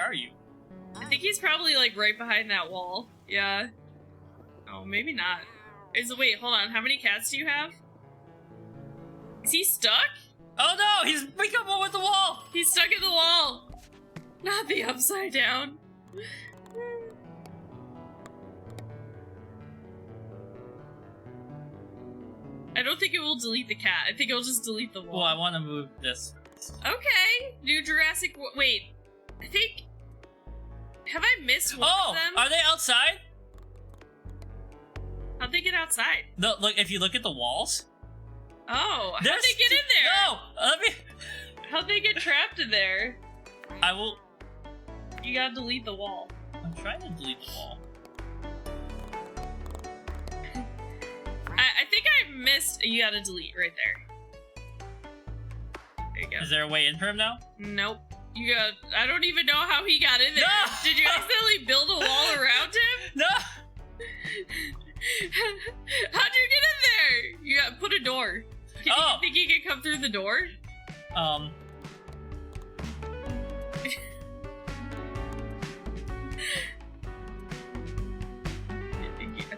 are you? I think he's probably like right behind that wall. Yeah. Oh, maybe not. Wait, hold on. How many cats do you have? Is he stuck? Oh no, he's become one with the wall! He's stuck in the wall! Not the upside down. I don't think it will delete the cat. I think it'll just delete the wall. Well, I want to move this. Okay. New Jurassic... Wait. I think... Have I missed one of them? Are they outside? How'd they get outside? No, look, if you look at the walls. Oh, how'd they get in there? No, let me... How'd they get trapped in there? I will... You gotta delete the wall. I'm trying to delete the wall. I think I missed... You gotta delete right there. There you go. Is there a way in for him now? Nope. You got... I don't even know how he got in there. No! Did you accidentally build a wall around him? No! How'd you get in there? You got put a door. You think he can come through the door? I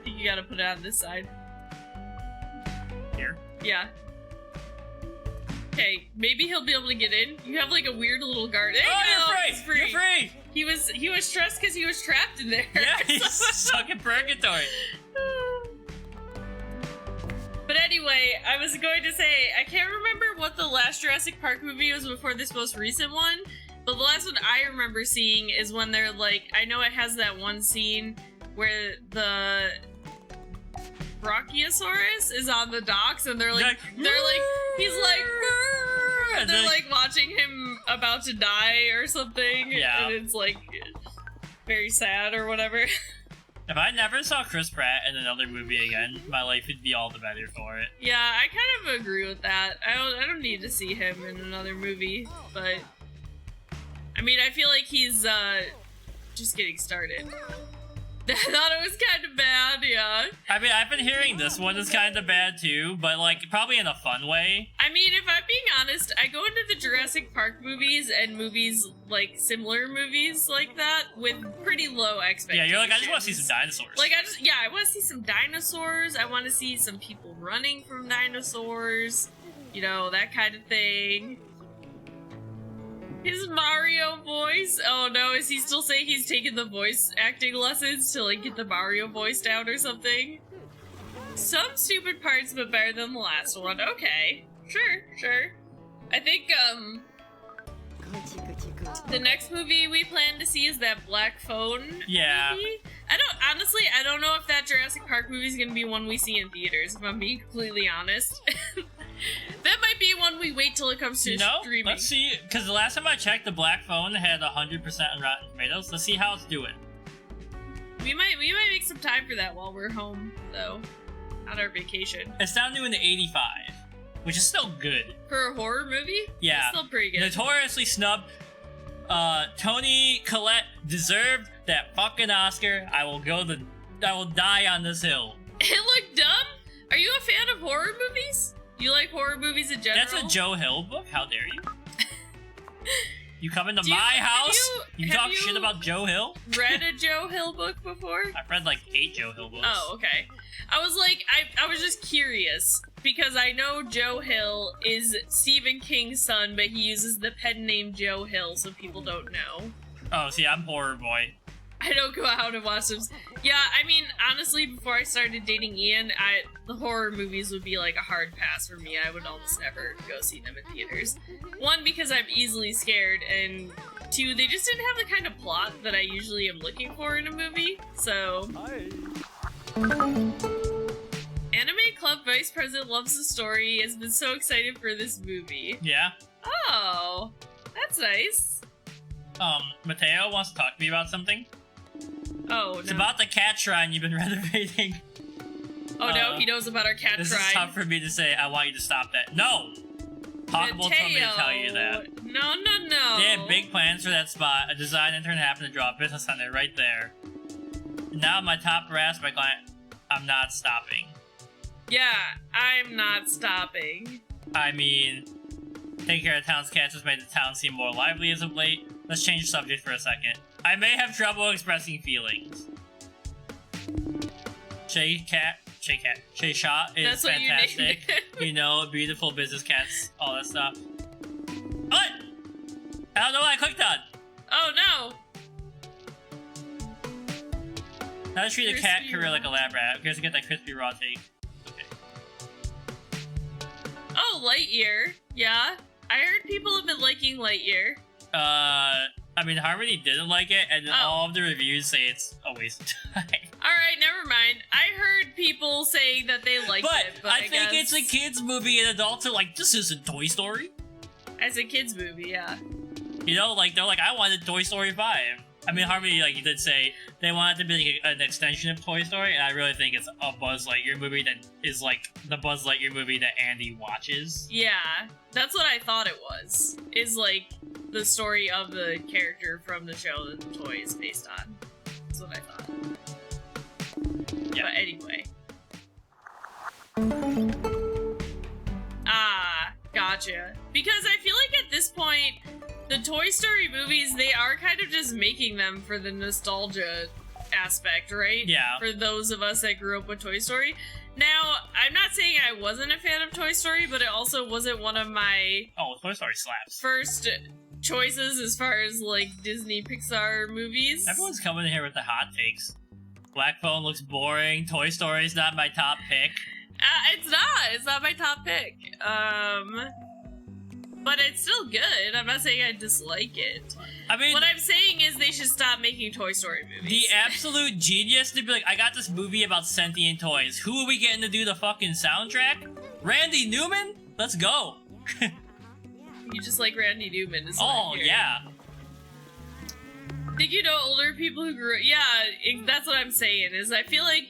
think you gotta put it on this side. Here? Yeah. Okay, maybe he'll be able to get in. You have like a weird little guard. There you go. You're free! You're free! He was stressed because he was trapped in there. Yeah, he's stuck in purgatory. But anyway, I was going to say, I can't remember what the last Jurassic Park movie was before this most recent one, but the last one I remember seeing is when they're like, I know it has that one scene where the Brachiosaurus is on the docks and he's like, and they're like watching him about to die or something. Yeah. And it's like very sad or whatever. If I never saw Chris Pratt in another movie again, my life would be all the better for it. Yeah, I kind of agree with that. I don't need to see him in another movie, but I mean, I feel like he's just getting started. I thought it was kind of bad, yeah. I mean, I've been hearing this one is kind of bad too, but like probably in a fun way. I mean, if I'm being honest, I go into the Jurassic Park movies and movies like similar movies like that with pretty low expectations. Yeah, you're like, I just want to see some dinosaurs. Like, I want to see some dinosaurs. I want to see some people running from dinosaurs. You know, that kind of thing. His Mario voice. Oh no, is he still saying he's taking the voice acting lessons to like get the Mario voice down or something? Some stupid parts, but better than the last one. Okay, sure. I think the next movie we plan to see is that Black Phone movie. I don't know if that Jurassic Park movie is gonna be one we see in theaters, if I'm being completely honest. That might be one we wait till it comes to streaming. Let's see, because the last time I checked, the Black Phone had 100% on Rotten Tomatoes. Let's see how it's doing. We might make some time for that while we're home, though, on our vacation. It's down to an 85, which is still good. For a horror movie? Yeah. It's still pretty good. Notoriously snubbed. Toni Collette deserved that fucking Oscar. I will die on this hill. It looked dumb? Are you a fan of horror movies? You like horror movies in general? That's a Joe Hill book? How dare you? You come into my house? You talk shit about Joe Hill? Read a Joe Hill book before? I've read like 8 Joe Hill books. Oh, okay. I was like, I was just curious, because I know Joe Hill is Stephen King's son, but he uses the pen name Joe Hill, so people don't know. Oh, see, I'm horror boy. I don't go out and watch those. Yeah, I mean, honestly, before I started dating Ian, the horror movies would be like a hard pass for me. I would almost never go see them in theaters. One, because I'm easily scared, and two, they just didn't have the kind of plot that I usually am looking for in a movie, so... Anime Club Vice President loves the story, has been so excited for this movie. Yeah? Oh, that's nice. Mateo wants to talk to me about something. Oh, no. It's about the cat shrine you've been renovating. Oh no, he knows about our cat this shrine. This is tough for me to say. I want you to stop that. No! Hawkable told me to tell you that. No. They had big plans for that spot. A design intern happened to draw a business on it right there. Now my top harassed my client. I'm not stopping. Yeah, I'm not stopping. I mean, taking care of the town's cats has made the town seem more lively as of late. Let's change the subject for a second. I may have trouble expressing feelings. Shay Shot is That's what you named fantastic. it. You know, beautiful business cats, all that stuff. What? I don't know what I clicked on. Oh no! How to treat a cat Crispy career raw. like a lab rat. Who cares to get that crispy raw take? Okay. Oh, Lightyear. Yeah. I heard people have been liking Lightyear. I mean, Harmony didn't like it, and all of the reviews say it's a waste of time. Alright, never mind. I heard people saying that they liked it, but I think guess it's a kid's movie, and adults are like, this isn't Toy Story. as a kid's movie, yeah. You know, like, they're like, I wanted Toy Story 5. I mean, Harmony, like, you did say they want it to be like an extension of Toy Story, and I really think it's a Buzz Lightyear movie that is like the Buzz Lightyear movie that Andy watches. Yeah, that's what I thought it was. Is like the story of the character from the show that the toy is based on. That's what I thought. Yeah. But anyway. Ah, gotcha. Because I feel like at this point, the Toy Story movies, they are kind of just making them for the nostalgia aspect, right? Yeah. For those of us that grew up with Toy Story. Now, I'm not saying I wasn't a fan of Toy Story, but it also wasn't one of my Oh, Toy Story slaps. first choices as far as like Disney Pixar movies. Everyone's coming in here with the hot takes. Black Phone looks boring. Toy Story's not my top pick. It's not. It's not my top pick. But it's still good. I'm not saying I dislike it. I mean, What I'm saying is they should stop making Toy Story movies. the absolute genius to be like, I got this movie about sentient toys. Who are we getting to do the fucking soundtrack? Randy Newman? Let's go. You just like Randy Newman. Is what I'm Oh, hearing. yeah. Think you know older people who grew? Yeah, that's what I'm saying. Is I feel like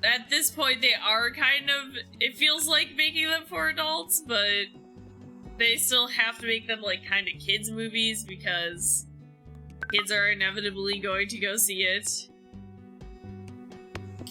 at this point they are kind of. It feels like making them for adults, but they still have to make them like kind of kids movies because kids are inevitably going to go see it.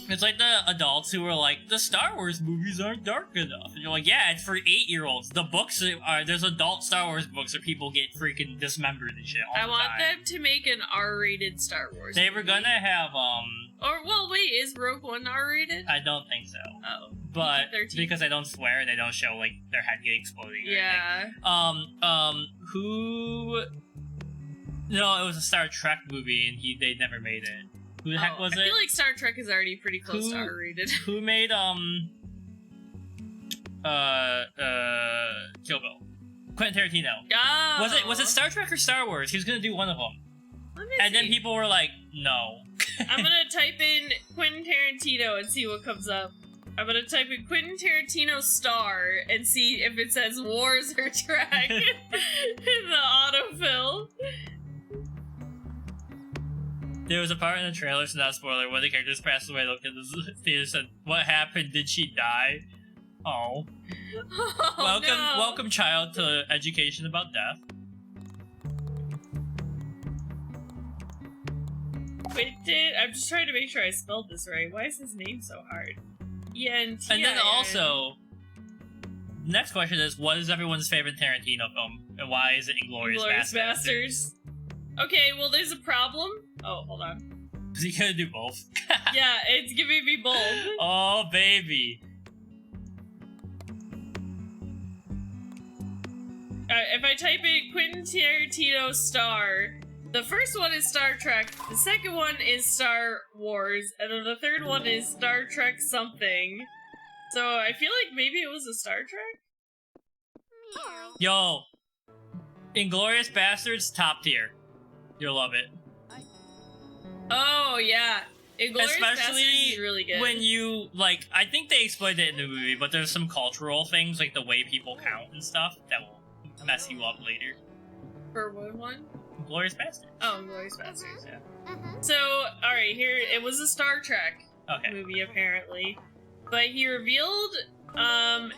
It's like the adults who are like, the Star Wars movies aren't dark enough. And you're like, yeah, it's for 8-year-olds. The books are, there's adult Star Wars books where people get freaking dismembered and shit all I the want time. them to make an R-rated Star Wars. They were movie. gonna have, Or well, wait, is Rogue One R-rated? I don't think so. Oh, But, PG-13. because they don't swear and they don't show, like, their head get exploding or Yeah. anything. Who... No, it was a Star Trek movie and they never made it. Who the heck was I it? feel like Star Trek is already pretty close to Who- R-rated. Who made, Kill Bill? Quentin Tarantino. Oh. Was it Star Trek or Star Wars? He was gonna do one of them. Let me And then see. people were like, no. I'm gonna type in Quentin Tarantino and see what comes up. I'm gonna type in Quentin Tarantino star and see if it says Wars or Trek in the autofill. There was a part in the trailer, so not a spoiler, where the characters passed away, looked at the theater and said, what happened? Did she die? Oh. Oh, no. Welcome, child, to education about death. Quentin, I'm just trying to make sure I spelled this right. Why is his name so hard? E-N-T-I-N. And then also, next question is, what is everyone's favorite Tarantino film? And why is it Inglourious Glorious Bastards? Bastards. Okay, well, there's a problem. Oh, hold on. Is he gonna do both? Yeah, it's giving me both. Oh, baby. If I type in Quentin Tarantino star, the first one is Star Trek, the second one is Star Wars, and then the third one is Star Trek something. So I feel like maybe it was a Star Trek? Yo. Inglourious Bastards, top tier. You'll love it. Oh, yeah. Inglourious Bastards Especially is really good. when you, like, I think they explained it in the movie, but there's some cultural things, like the way people count and stuff, that will mess you up later. For what one? Glorious Bastards. Oh, Inglourious Bastards. Yeah. So, alright, here, it was a Star Trek Okay. movie, apparently. But he revealed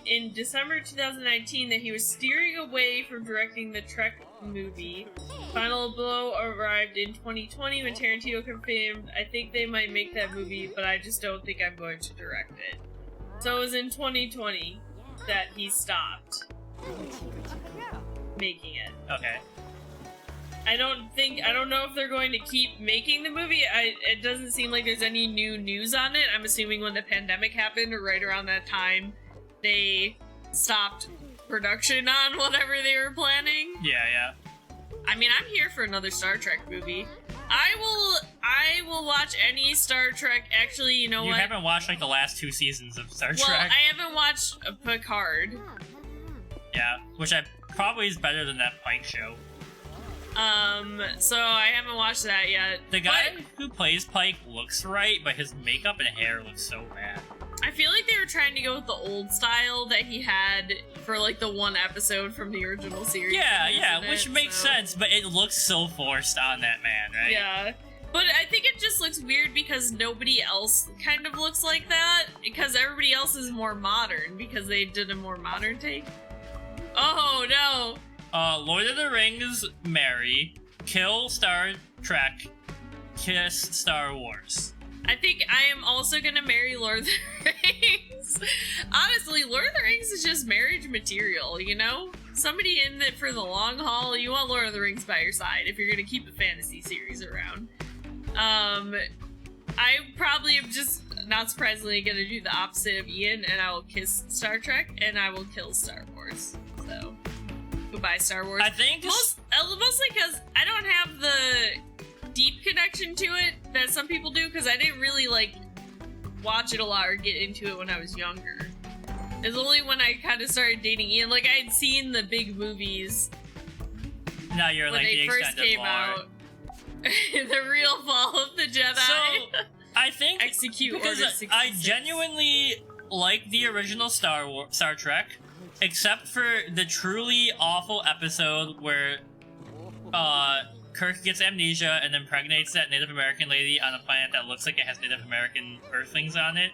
in December 2019 that he was steering away from directing the Trek movie. Final blow arrived in 2020 when Tarantino confirmed, I think they might make that movie, but I just don't think I'm going to direct it. So it was in 2020 that he stopped making it. Okay. I don't know if they're going to keep making the movie. It doesn't seem like there's any new news on it. I'm assuming when the pandemic happened, or right around that time, they stopped production on whatever they were planning. Yeah. I mean, I'm here for another Star Trek movie. I will watch any Star Trek. Actually, you know what? You haven't watched like the last 2 seasons of Star Trek? Well, I haven't watched Picard. Yeah, which probably is better than that Pike show. So I haven't watched that yet. The guy who plays Pike looks right, but his makeup and hair looks so bad. I feel like they were trying to go with the old style that he had for like the one episode from the original series. Yeah, which makes sense, but it looks so forced on that man, right? Yeah. But I think it just looks weird because nobody else kind of looks like that, because everybody else is more modern, because they did a more modern take. Oh, no. Lord of the Rings, marry, kill Star Trek, kiss Star Wars. I think I am also gonna marry Lord of the Rings. Honestly, Lord of the Rings is just marriage material, you know? Somebody in it for the long haul. You want Lord of the Rings by your side if you're gonna keep a fantasy series around. I probably am just, not surprisingly, gonna do the opposite of Ian, and I will kiss Star Trek, and I will kill Star Wars. So, goodbye, Star Wars. I think mostly because I don't have the deep connection to it that some people do, because I didn't really like watch it a lot or get into it when I was younger. It's only when I kind of started dating Ian, like I had seen the big movies. Now you're when like they the first extended came lore. out. The real fall of the Jedi. So I think Execute because Order 66. I genuinely like the original Star Trek, except for the truly awful episode where Kirk gets amnesia and impregnates that Native American lady on a planet that looks like it has Native American earthlings on it,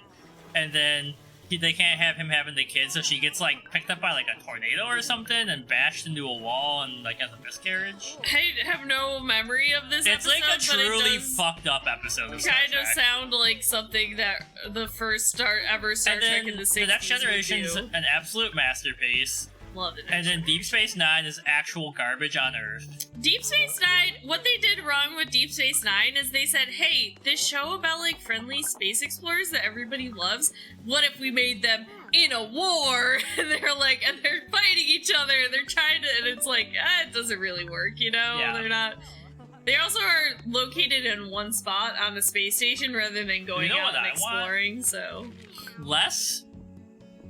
and then they can't have him having the kid, so she gets like picked up by like a tornado or something and bashed into a wall and like has a miscarriage. I have no memory of this It's episode, like a truly but it does fucked up episode of Star kind Trek. of sound like something that the first Star Trek in the 60s The Next Generation's would do. an absolute masterpiece. Love it. And then Deep Space Nine is actual garbage on Earth. Deep Space Nine, what they did wrong with Deep Space Nine is they said, hey, this show about like friendly space explorers that everybody loves, what if we made them in a war? And they're like, and they're fighting each other, and they're trying to, and it's like, it doesn't really work, you know? Yeah. They're not. They also are located in one spot on the space station rather than going You know out what and I exploring, so. Less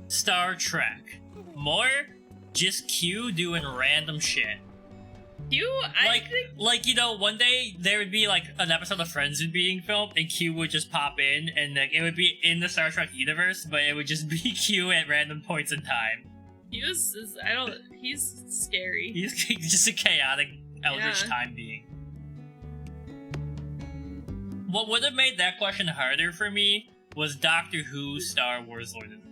Star Trek. More just Q doing random shit. I think Like, you know, one day there would be like an episode of Friends being filmed and Q would just pop in and like it would be in the Star Trek universe, but it would just be Q at random points in time. he's scary. He's just a chaotic eldritch Yeah. time being. What would have made that question harder for me was Doctor Who, Star Wars, Lord of the Rings.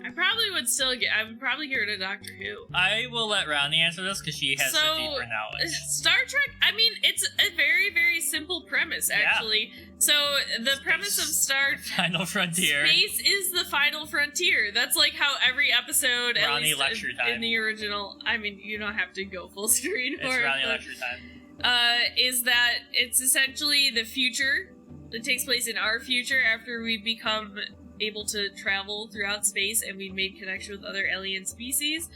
I would probably get rid of Doctor Who. I will let Ronnie answer this because she has the deeper knowledge. Star Trek, I mean, it's a very, very simple premise, actually. So, the premise of Final Frontier. Space is the final frontier. That's like how every episode, at Ronnie least lecture time. in the original, I mean, you don't have to go full screen It's for it. Ronnie but, lecture time. is that it's essentially the future that takes place in our future after we become able to travel throughout space and we made connection with other alien species.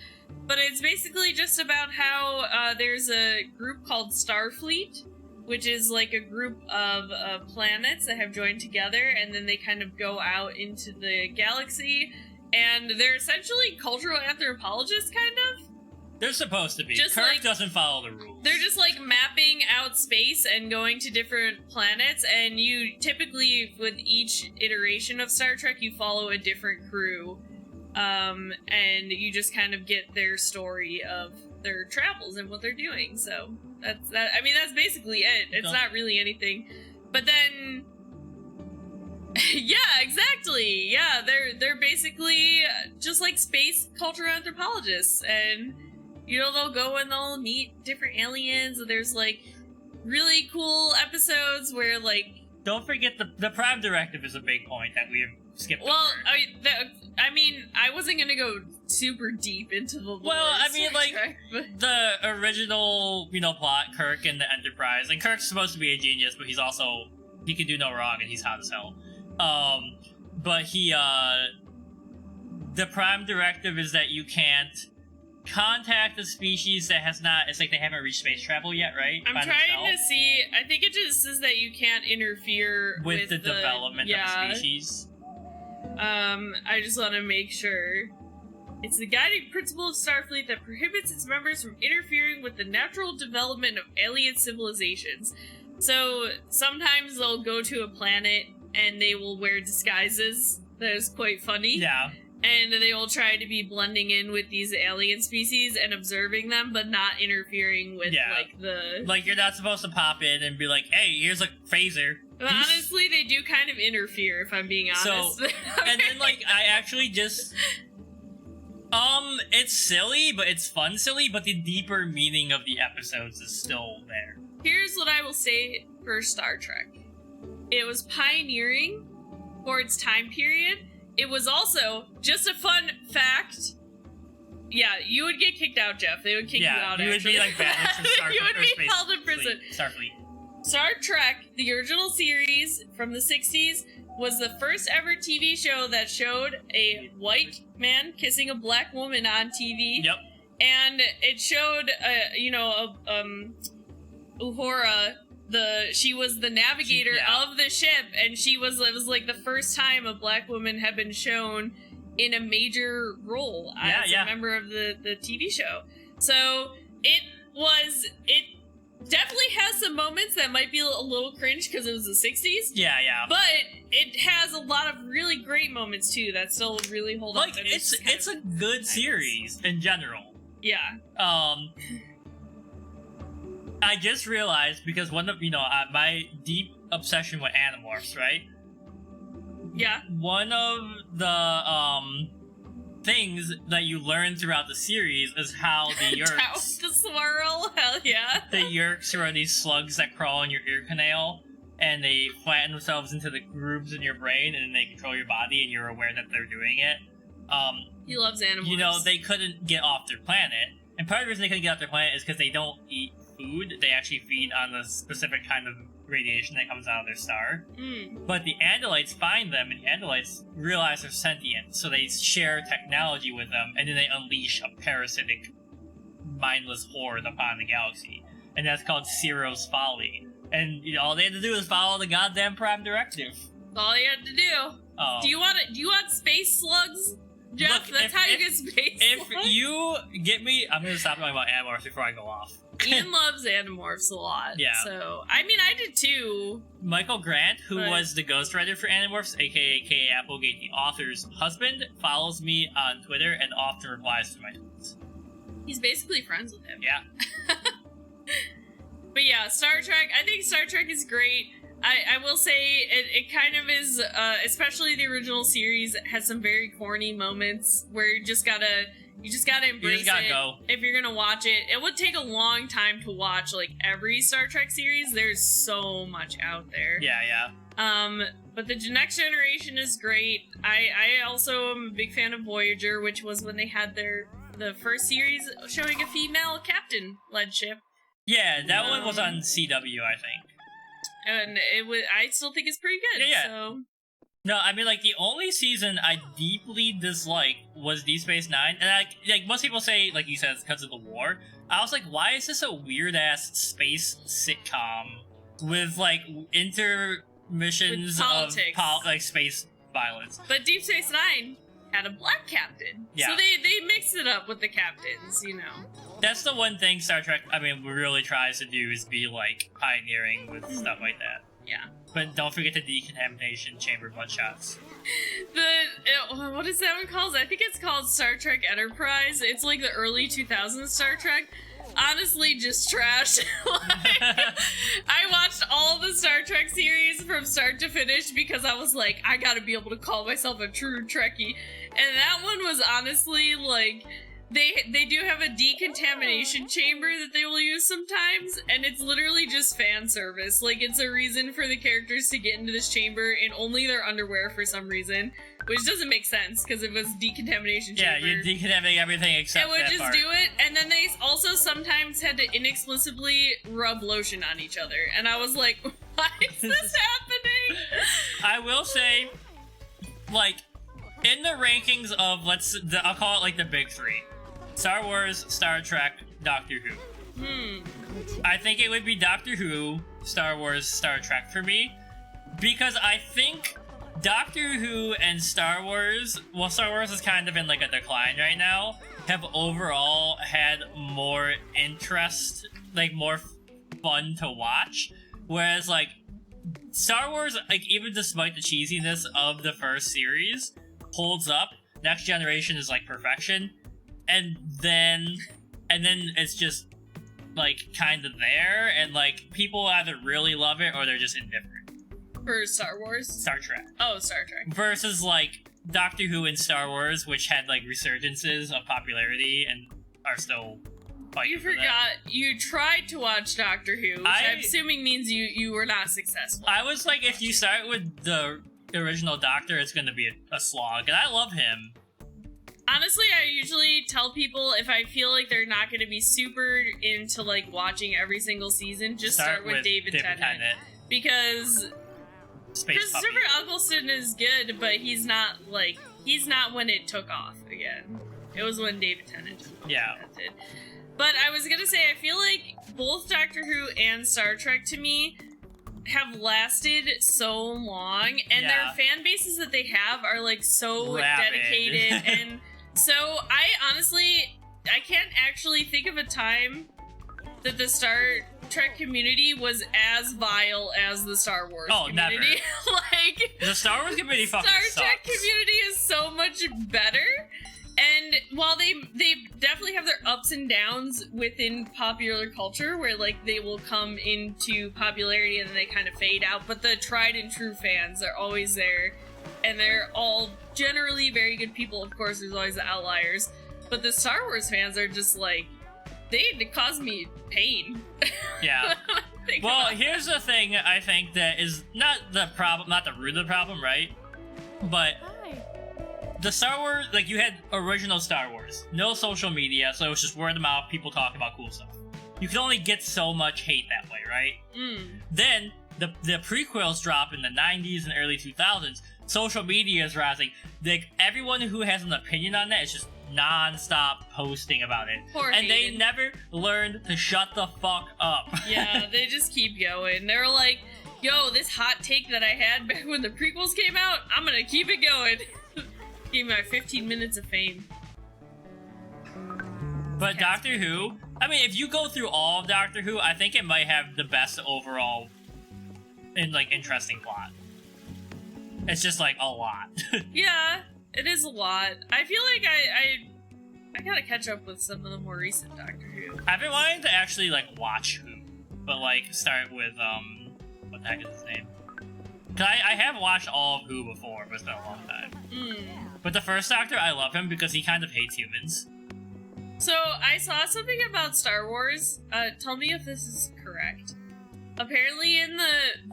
But it's basically just about how there's a group called Starfleet, which is like a group of planets that have joined together, and then they kind of go out into the galaxy, and they're essentially cultural anthropologists, kind of. They're supposed to be. Just Kirk like- doesn't follow the rules. They're just like mapping out space and going to different planets, and you typically, with each iteration of Star Trek, you follow a different crew, and you just kind of get their story of their travels and what they're doing. So that's that. I mean, that's basically it. It's not really anything. But then, yeah, exactly. Yeah, they're basically just like space cultural anthropologists, and you know, they'll go and they'll meet different aliens, and there's like really cool episodes where like Don't forget the Prime Directive is a big point that we have skip. Well, I mean, I wasn't gonna go super deep into the lore. Well, I mean, Star like Trek, but... the original, plot, Kirk and the Enterprise, and Kirk's supposed to be a genius, but he can do no wrong, and he's hot as hell. But the prime directive is that you can't contact a species that it's like they haven't reached space travel yet, right? I'm trying to see. I think it just says that you can't interfere with the development of the species. I just want to make sure. It's the guiding principle of Starfleet that prohibits its members from interfering with the natural development of alien civilizations. So sometimes they'll go to a planet and they will wear disguises. That is quite funny. Yeah. And they will try to be blending in with these alien species and observing them, but not interfering with, Like, you're not supposed to pop in and be like, hey, here's a phaser. But honestly, they do kind of interfere, if I'm being honest. So, and then, I actually just... it's silly, but it's fun silly, but the deeper meaning of the episodes is still there. Here's what I will say for Star Trek. It was pioneering for its time period. It was also, just a fun fact, yeah, you would get kicked out, Jeff. They would kick you out, you would be, banished from Starfleet. You would be held in prison. Starfleet. Star Trek, the original series from the 60s, was the first ever TV show that showed a white man kissing a black woman on TV. Yep. And it showed, Uhura, she was the navigator of the ship, and it was like the first time a black woman had been shown in a major role as a member of the TV show. So it definitely has some moments that might be a little cringe because it was the 60s. Yeah. But it has a lot of really great moments too that still really hold up. It's a good series in general. Yeah. I just realized, because one of my deep obsession with Animorphs, right? Yeah. One of the things that you learn throughout the series is how the Yeerks, the swirl, hell yeah. The Yeerks are these slugs that crawl in your ear canal, and they flatten themselves into the grooves in your brain, and they control your body, and you're aware that they're doing it. He loves Animorphs. They couldn't get off their planet, and part of the reason they couldn't get off their planet is because they don't eat food. They actually feed on the specific kind of radiation that comes out of their star. But the Andalites find them, and the Andalites realize they're sentient, so they share technology with them, and then they unleash a parasitic, mindless horde upon the galaxy. And that's called Ciro's Folly. And all they had to do is follow the goddamn Prime Directive. That's all you had to do. Oh. Do you want space slugs, Jeff? Look, that's how you get space slugs. If you get me, I'm gonna stop talking about Animorphs before I go off. Ian loves Animorphs a lot. Yeah. So, I mean, I did too. Michael Grant, who was the ghostwriter for Animorphs, aka K. Applegate, the author's husband, follows me on Twitter and often replies to my tweets. He's basically friends with him. Yeah. But yeah, Star Trek, I think Star Trek is great. I will say it kind of is, especially the original series, has some very corny moments where you just gotta embrace it. Go. If you're gonna watch it. It would take a long time to watch every Star Trek series. There's so much out there. Yeah. But the Next Generation is great. I also am a big fan of Voyager, which was when they had the first series showing a female captain-led ship. Yeah, that one was on CW, I think. And I still think it's pretty good. Yeah. So. No, I mean, the only season I deeply disliked was Deep Space Nine, and most people say, like you said, it's because of the war. I was like, why is this a weird-ass space sitcom with, intermissions with of, space violence? But Deep Space Nine had a black captain. Yeah. So they mixed it up with the captains, That's the one thing Star Trek, really tries to do is be, pioneering with stuff like that. Yeah. But don't forget the decontamination chamber bloodshotts. What is that one called? I think it's called Star Trek Enterprise. It's the early 2000s Star Trek. Honestly, just trash. I watched all the Star Trek series from start to finish because I was like, I gotta be able to call myself a true Trekkie. And that one was honestly they do have a decontamination chamber that they will use sometimes, and it's literally just fan service. Like, it's a reason for the characters to get into this chamber in only their underwear for some reason, which doesn't make sense because it was decontamination chamber. Yeah, you're decontaminating everything except it would that just part. do it, and then they also sometimes had to inexplicably rub lotion on each other, and I was like, why is this happening? I will say, like, in the rankings of, I'll call it like the big three. Star Wars, Star Trek, Doctor Who. I think it would be Doctor Who, Star Wars, Star Trek for me. Because I think Doctor Who and Star Wars, well, Star Wars is kind of in like a decline right now, have overall had more interest, like more fun to watch. Whereas like Star Wars, like even despite the cheesiness of the first series, holds up. Next Generation is like perfection. And then it's just like kind of there, and like people either really love it or they're just indifferent. For Star Wars? Star Trek. Oh, Star Trek. Versus like Doctor Who and Star Wars, which had like resurgences of popularity and are still fighting. You for that. forgot you tried to watch Doctor Who, which I'm assuming means you were not successful. I was like, if you start with the original Doctor, it's going to be a slog, and I love him. Honestly, I usually tell people if I feel like they're not going to be super into like watching every single season, just start with David Tennant. Because Christopher Eccleston is good, but he's not when it took off again. It was when David Tennant took off. Yeah. But I was going to say, I feel like both Doctor Who and Star Trek to me have lasted so long, and their fan bases that they have are like so dedicated. And so I can't actually think of a time that the Star Trek community was as vile as the Star Wars community. Never. Like, the Star Wars community fucking Star sucks. Trek community is so much better. And while they definitely have their ups and downs within popular culture, where like they will come into popularity and then they kind of fade out, but the tried and true fans are always there, and they're all generally very good people. Of course, there's always the outliers, but the Star Wars fans are just like, they cause me pain. Yeah. Well, here's the thing I think that is not the problem, not the root of the problem, right? But the Star Wars, like, you had original Star Wars, no social media, so it was just word of mouth, people talking about cool stuff. You could only get so much hate that way, right? Then the prequels drop in the 90s and early 2000s. Social media is rising. Like, everyone who has an opinion on that is just non-stop posting about it. And they never learned to shut the fuck up. Yeah, they just keep going. They're like, yo, this hot take that I had back when the prequels came out, I'm gonna keep it going. Give me my 15 minutes of fame. But Doctor Who, I mean, if you go through all of Doctor Who, I think it might have the best overall and like interesting plot. It's just like a lot. Yeah, it is a lot. I feel like I gotta catch up with some of the more recent Doctor Who. I've been wanting to actually like watch Who, but like start with what the heck is his name? Cause I have watched all of Who before, but it's been a long time. But the first Doctor, I love him because he kind of hates humans. So I saw something about Star Wars. Tell me if this is correct. Apparently, in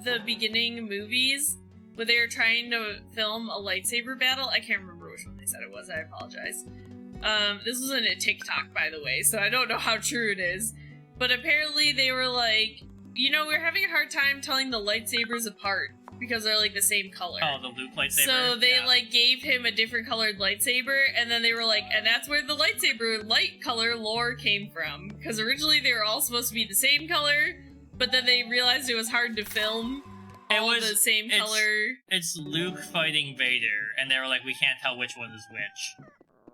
the beginning movies, when they were trying to film a lightsaber battle, I can't remember which one they said it was. I apologize. This was in a TikTok, by the way, so I don't know how true it is. But apparently, they were like, you know, we're having a hard time telling the lightsabers apart because they're like the same color. Oh, the Luke lightsaber. So they like gave him a different colored lightsaber, and then they were like, and that's where the lightsaber light color lore came from. Because originally they were all supposed to be the same color, but then they realized it was hard to film all the same color. It's Luke fighting Vader, and they were like, we can't tell which one is which.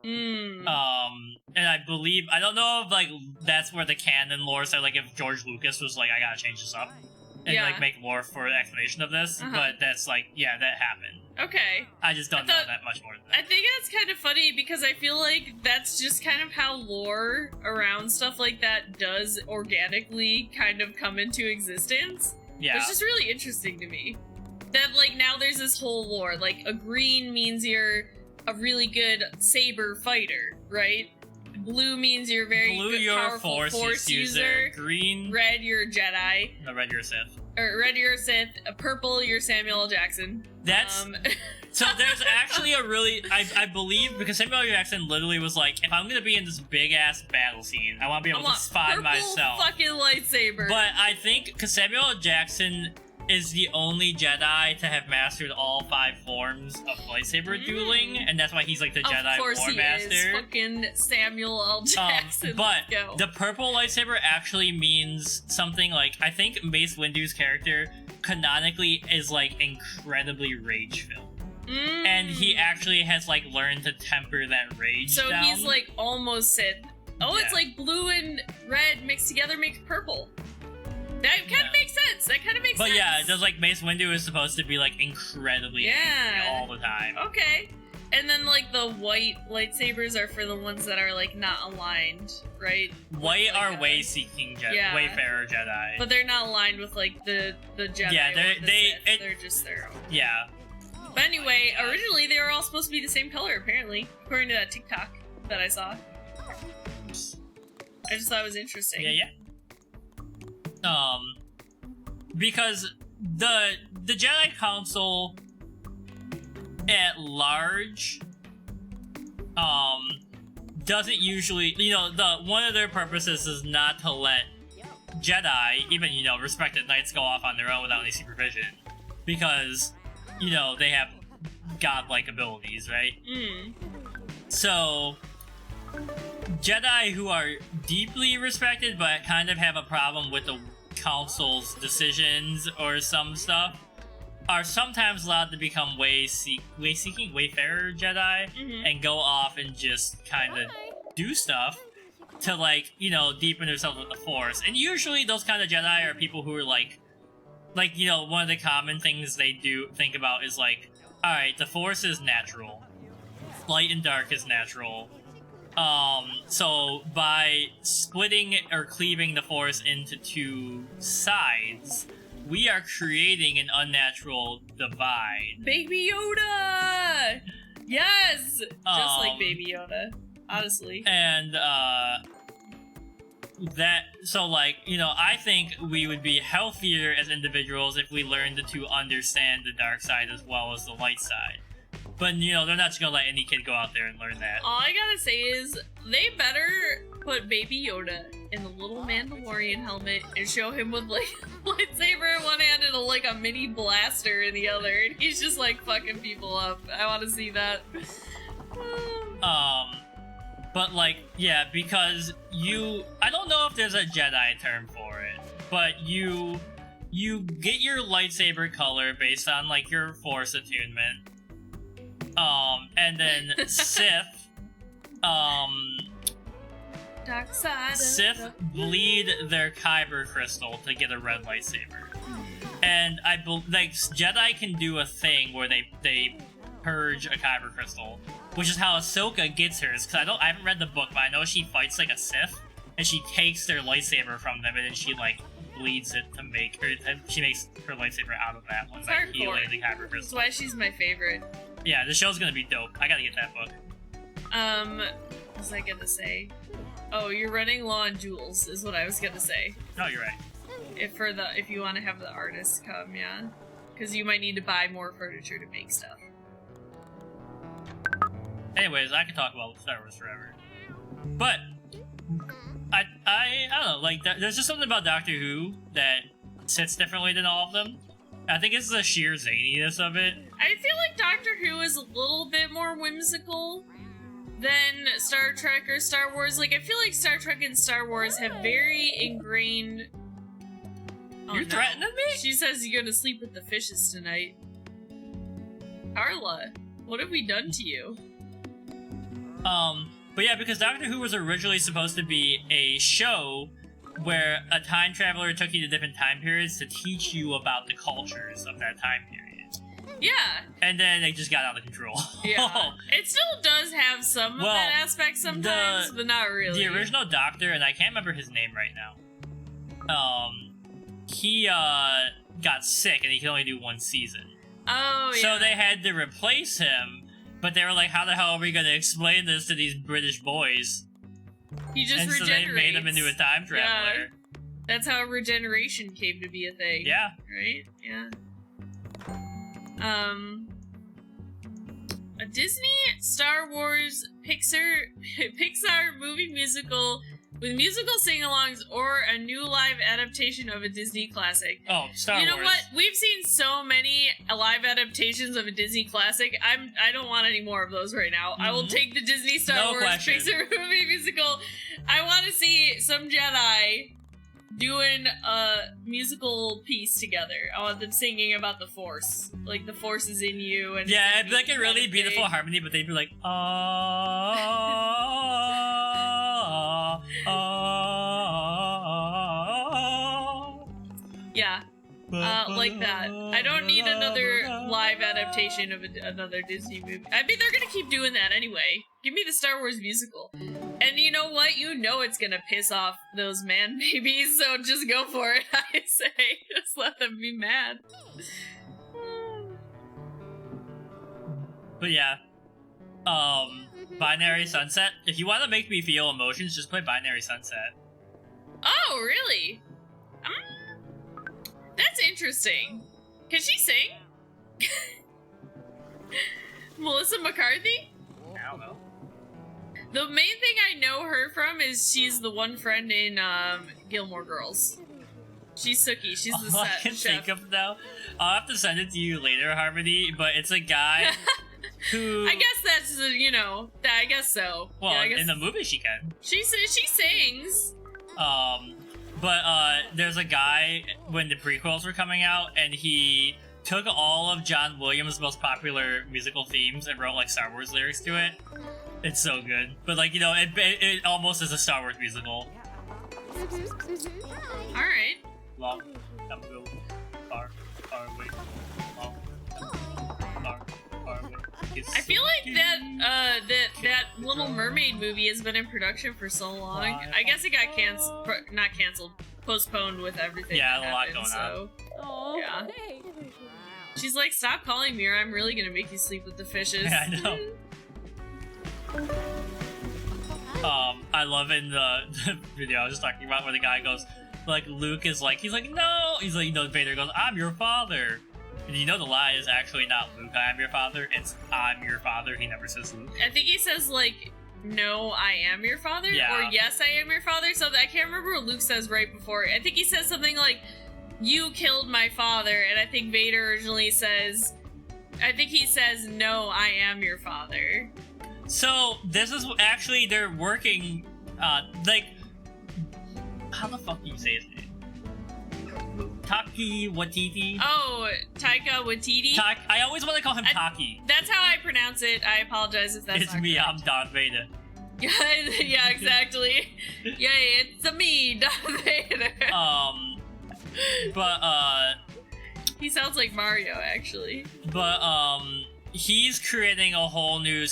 And I believe, I don't know if like that's where the canon lore said, like if George Lucas was like, I gotta change this up and like make lore for an explanation of this, but that's like, yeah, that happened. Okay. I just don't know that much more than that. I think that's kind of funny because I feel like that's just kind of how lore around stuff like that does organically kind of come into existence. Yeah. It's just really interesting to me. That like now there's this whole lore, like a green means you're a really good saber fighter, right? Blue means you're very Blue, good, you're a powerful force user. Green, Red, you're a Jedi. no, red, you're a Sith. Or red, you're a Sith. Purple, you're Samuel L. Jackson. That's so. There's actually a really, I believe, because Samuel L. Jackson literally was like, if I'm gonna be in this big ass battle scene, I want to be able to spy myself. Fucking lightsaber. But I think because Samuel L. Jackson is the only Jedi to have mastered all 5 forms of lightsaber dueling, and that's why he's like the Jedi War Master. Is fucking Samuel L. Jackson. But the purple lightsaber actually means something like, I think Mace Windu's character canonically is like incredibly rage-filled. And he actually has like learned to temper that rage so down. He's like almost Sith. Oh, Yeah. it's like blue and red mixed together makes purple. That kind of makes sense. That kind of makes sense. But yeah, does like Mace Windu is supposed to be like incredibly angry all the time. Okay. And then like the white lightsabers are for the ones that are like not aligned, right? White like are way-seeking yeah. wayfarer Jedi. But they're not aligned with like the Jedi. Yeah, or the Sith. They're just their own. Yeah. But anyway, originally they were all supposed to be the same color, apparently, according to that TikTok that I saw. I just thought it was interesting. Yeah. Because the Jedi Council at large, doesn't usually, one of their purposes is not to let Jedi, even, respected knights, go off on their own without any supervision. Because, they have godlike abilities, right? So, Jedi who are deeply respected but kind of have a problem with the Council's decisions or some stuff are sometimes allowed to become way-seeking, wayfarer Jedi and go off and just kind of do stuff to, like, deepen themselves with the Force. And usually those kind of Jedi are people who are like, one of the common things they do think about is like, alright, the Force is natural. Light and dark is natural. So by splitting or cleaving the Force into 2 sides, we are creating an unnatural divide. Baby Yoda! Yes! Just like Baby Yoda, honestly. And, I think we would be healthier as individuals if we learned to understand the dark side as well as the light side. But, they're not just gonna let any kid go out there and learn that. All I gotta say is, they better put Baby Yoda in the little Mandalorian helmet and show him with, like, a lightsaber in one hand and, a mini blaster in the other. And he's just, like, fucking people up. I want to see that. But, because I don't know if there's a Jedi term for it, but you get your lightsaber color based on, your Force attunement. And then Sith, Dark side Sith bleed their Kyber crystal to get a red lightsaber. And Jedi can do a thing where they purge a Kyber crystal, which is how Ahsoka gets hers. Because I haven't read the book, but I know she fights like a Sith, and she takes their lightsaber from them, and then she bleeds it to make her. She makes her lightsaber out of that one, healing the Kyber crystal. That's why she's my favorite. Yeah, the show's gonna be dope. I gotta get that book. What was I gonna say? Oh, you're running low on jewels, is what I was gonna say. No, you're right. If you want to have the artists come, yeah, because you might need to buy more furniture to make stuff. Anyways, I could talk about Star Wars forever, but I don't know. There's just something about Doctor Who that sits differently than all of them. I think it's the sheer zaniness of it. I feel like Doctor Who is a little bit more whimsical than Star Trek or Star Wars. I feel like Star Trek and Star Wars have very ingrained... You're threatening me? She says you're gonna sleep with the fishes tonight. Carla, what have we done to you? But yeah, because Doctor Who was originally supposed to be a show where a time traveler took you to different time periods to teach you about the cultures of that time period. Yeah. And then they just got out of control. Yeah. It still does have some of that aspect sometimes, but not really. The original Doctor, and I can't remember his name right now, he got sick and he could only do 1 season. Oh, yeah. So they had to replace him, but they were like, how the hell are we going to explain this to these British boys? He just and regenerates. so they made him into a time traveler. Yeah. That's how regeneration came to be a thing. Yeah. Right? Yeah. A Disney, Star Wars, Pixar movie musical with musical sing-alongs or a new live adaptation of a Disney classic. Oh, Star Wars. You know what? We've seen so many live adaptations of a Disney classic. I don't want any more of those right now. I will take the Disney Star Wars Pixar movie musical. I want to see some Jedi doing a musical piece together. I want them singing about the Force. Like, the Force is in you. And yeah, it'd be like a really beautiful harmony, but they'd be like, yeah. Like that. I don't need another live adaptation of another Disney movie. I mean, they're gonna keep doing that anyway. Give me the Star Wars musical. And you know what? You know it's gonna piss off those man babies, so just go for it, I say. Just let them be mad. But yeah. Binary Sunset. If you want to make me feel emotions, just play Binary Sunset. Oh, really? That's interesting. Can she sing? Melissa McCarthy? I don't know. The main thing I know her from is she's the one friend in Gilmore Girls. She's Sookie. She's the All I can chef. think of now, I'll have to send it to you later, Harmony, but it's a guy who... I guess that's, I guess so. Well, yeah, I guess in the movie she can. She sings. But there's a guy, when the prequels were coming out, and he took all of John Williams' most popular musical themes and wrote, like, Star Wars lyrics to it. It's so good. But, like, it almost is a Star Wars musical. Alright. Long, come go, far, far away. Long, far, far away. I feel like that Little Mermaid movie has been in production for so long. I guess it got not canceled, postponed with everything. Yeah, that a lot happened, going on. Yeah. She's like, stop calling me or I'm really gonna make you sleep with the fishes. Yeah, I know. I love in the video I was just talking about where the guy goes, like, Luke is like, he's like, no! He's like, Vader goes, I'm your father! And the lie is actually not Luke, I am your father, it's I'm your father. He never says Luke. I think he says, like, no, I am your father? Yeah. Or yes, I am your father? So I can't remember what Luke says right before. I think he says something like, you killed my father, and I think Vader originally says, no, I am your father. So, this is actually, they're working, like, how the fuck do you say his name? Taki Waititi? Oh, Taika Waititi? I always want to call him Taki. That's how I pronounce it. I apologize if that's It's not me, correct. I'm Darth Vader. Yeah, exactly. Yeah, it's me, Darth Vader. He sounds like Mario, actually. But, he's creating a whole new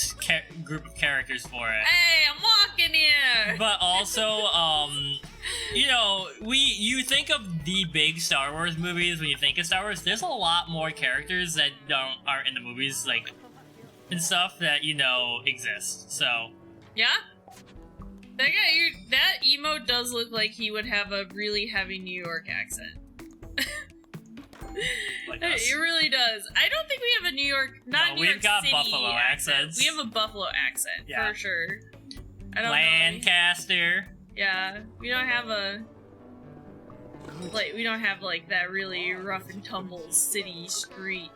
group of characters for it. Hey, I'm walking here! But also, you think of the big Star Wars movies when you think of Star Wars, there's a lot more characters that aren't in the movies, like, and stuff that, exist, so. Yeah? That emo does look like he would have a really heavy New York accent. Like us. It really does. I don't think we have a New York, New York we've got City Buffalo accent. accents. We have a Buffalo accent, Yeah. for sure. I don't know. Lancaster. Yeah, we don't have that really rough and tumble city street.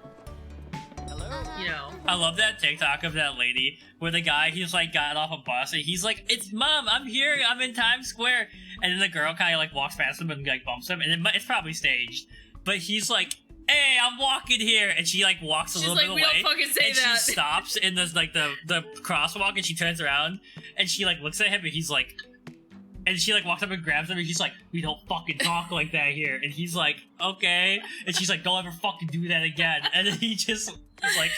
I love that TikTok of that lady where the guy, he's like got off a bus and he's like, it's Mom, I'm here, I'm in Times Square. And then the girl kind of like walks past him and like bumps him, and it's probably staged. But he's like, hey, I'm walking here, and she like walks a little bit away. We don't fucking say and that. She stops in the crosswalk, and she turns around and she like looks at him, and he's like, and she like walks up and grabs him, and she's like, we don't fucking talk like that here. And he's like, okay. And she's like, don't ever fucking do that again. And then he just is like,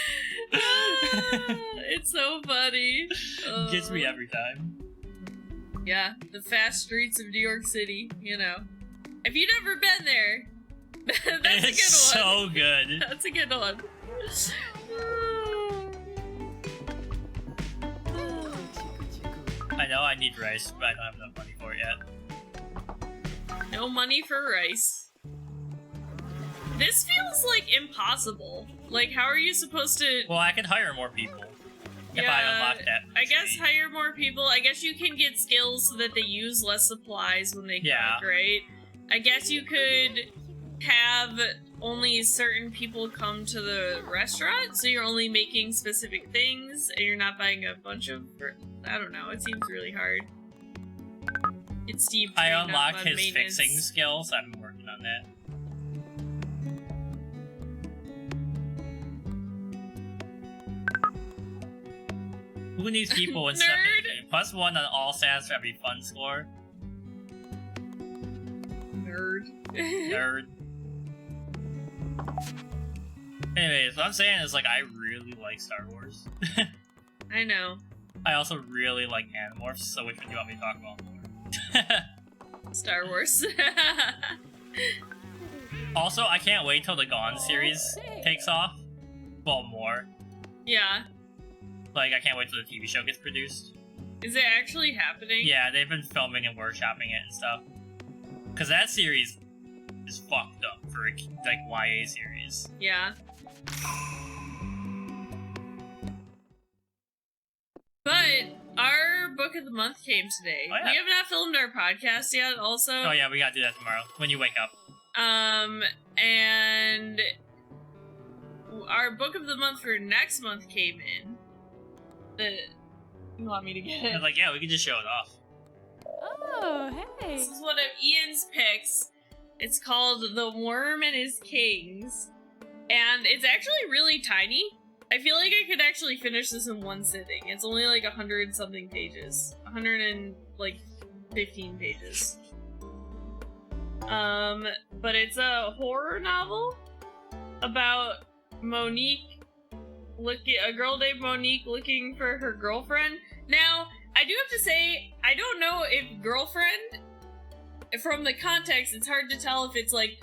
it's so funny. Gets me every time. Yeah, the fast streets of New York City. If you've never been there. That's a good one. It's so good. That's a good one. I know I need rice, but I don't have enough money for it yet. No money for rice. This feels like impossible. Like, how are you supposed to... Well, I can hire more people. If I unlock that. I guess hire more people. I guess you can get skills so that they use less supplies when they cook, right? I guess you could have only certain people come to the restaurant, so you're only making specific things, and you're not buying a bunch of... I don't know, it seems really hard. It's Steve. I unlocked his fixing skills, so I've been working on that. Who needs people in +1 on all stats for every fun score? Nerd. Nerd. Anyways, what I'm saying is, like, I really like Star Wars. I know. I also really like Animorphs, so which one do you want me to talk about more? Star Wars. Also, I can't wait till the Gone series takes off. Well, more. Yeah. Like, I can't wait till the TV show gets produced. Is it actually happening? Yeah, they've been filming and workshopping it and stuff. Because that series is fucked up for a, like, YA series. Yeah. But our book of the month came today. Oh, yeah. We have not filmed our podcast yet, also. Oh yeah, we gotta do that tomorrow, when you wake up. And our book of the month for next month came in. You want me to get I it? was like, yeah, we can just show it off. Oh, hey. This is one of Ian's picks. It's called The Worm and His Kings. And it's actually really tiny. I feel like I could actually finish this in one sitting. It's only like 100-something pages. 115 pages. But it's a horror novel about Monique a girl named Monique looking for her girlfriend. Now, I do have to say, I don't know if girlfriend, from the context, it's hard to tell if it's like,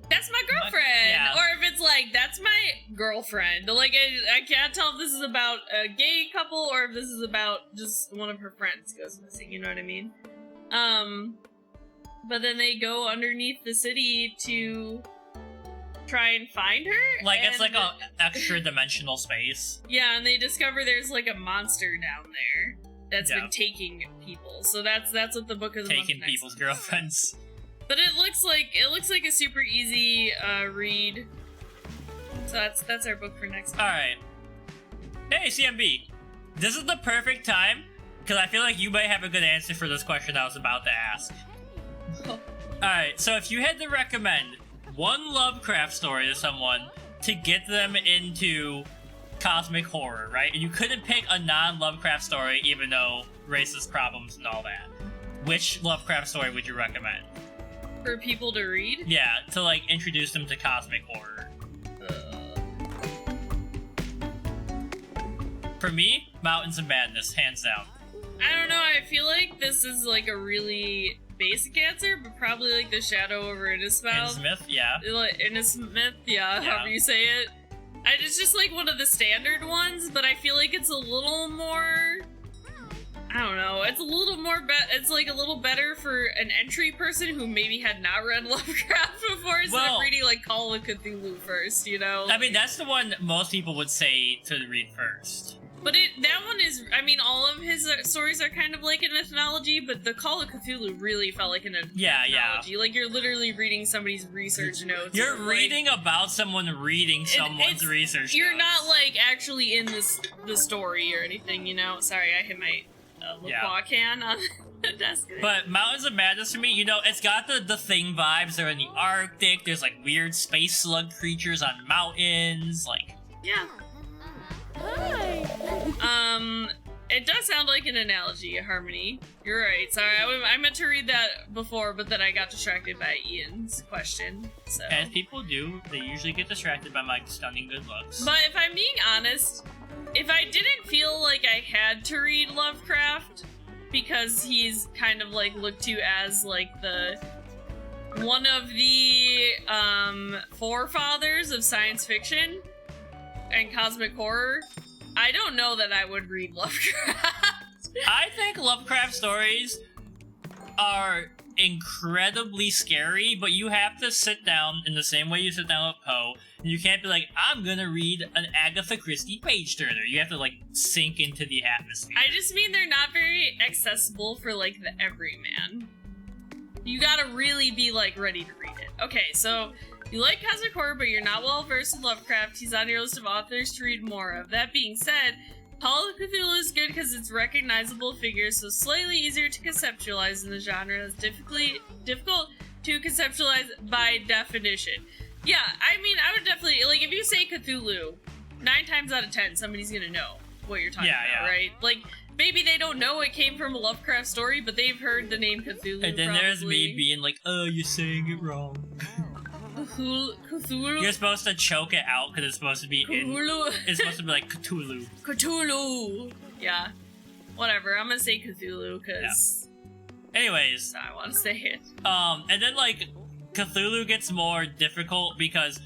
that's my girlfriend, yeah. or if it's like, that's my girlfriend. Like, I can't tell if this is about a gay couple or if this is about just one of her friends goes missing, you know what I mean? But then they go underneath the city to try and find her. Like, it's like a extra dimensional space. Yeah, and they discover there's like a monster down there that's been taking people. So that's what the book of the month taking people's girlfriends. But it looks like a super easy read. So that's our book for next month. Alright. Hey, CMB. This is the perfect time, because I feel like you might have a good answer for this question I was about to ask. Alright, so if you had to recommend one Lovecraft story to someone to get them into cosmic horror, right? And you couldn't pick a non-Lovecraft story, even though racist problems and all that. Which Lovecraft story would you recommend? For people to read? Yeah, to, like, introduce them to cosmic horror. For me, Mountains of Madness, hands down. I don't know, I feel like this is like a really basic answer, but probably like The Shadow over Innismouth. Innismith, yeah. Innismith, yeah, however you say it. It's just like one of the standard ones, but I feel like it's a little more... I don't know, it's a little more it's like a little better for an entry person who maybe had not read Lovecraft before instead of reading like Call of Cthulhu first, you know? I mean, that's the one most people would say to read first. But that one is, I mean, all of his stories are kind of like an ethnology, but the Call of Cthulhu really felt like an ethnology. Yeah. Like, you're literally reading somebody's research notes. You're reading about someone reading someone's research You're notes. not, like, actually in the story or anything, you know? Sorry, I hit my LaCroix can on the desk. But Mountains of Madness, for me, you know, it's got the Thing vibes. They're in the Arctic. There's, like, weird space slug creatures on mountains. Like... Yeah. Hi. It does sound like an analogy, a harmony. You're right. Sorry, I meant to read that before, but then I got distracted by Ian's question. So. As people do, they usually get distracted by my stunning good looks. But if I'm being honest, if I didn't feel like I had to read Lovecraft, because he's kind of like looked to as like one of the forefathers of science fiction and cosmic horror, I don't know that I would read Lovecraft. I think Lovecraft stories are incredibly scary, but you have to sit down in the same way you sit down with Poe. And you can't be like, I'm gonna read an Agatha Christie page turner. You have to like sink into the atmosphere. I just mean they're not very accessible for like the everyman. You gotta really be like ready to read it. Okay, so you like cosmic horror, but you're not well versed in Lovecraft. He's on your list of authors to read more of. That being said, Call of Cthulhu is good because it's recognizable figures, so slightly easier to conceptualize in the genre. That's difficult to conceptualize by definition. Yeah, I mean, I would definitely, like, if you say Cthulhu, 9 times out of 10, somebody's gonna know what you're talking about, right? Like, maybe they don't know it came from a Lovecraft story, but they've heard the name Cthulhu. And then there's me being like, oh, you're saying it wrong. Cthulhu? You're supposed to choke it out because it's supposed to be Cthulhu. It's supposed to be like Cthulhu. Cthulhu. Yeah. Whatever. I'm gonna say Cthulhu because. Yeah. Anyways, I want to say it. And then like Cthulhu gets more difficult because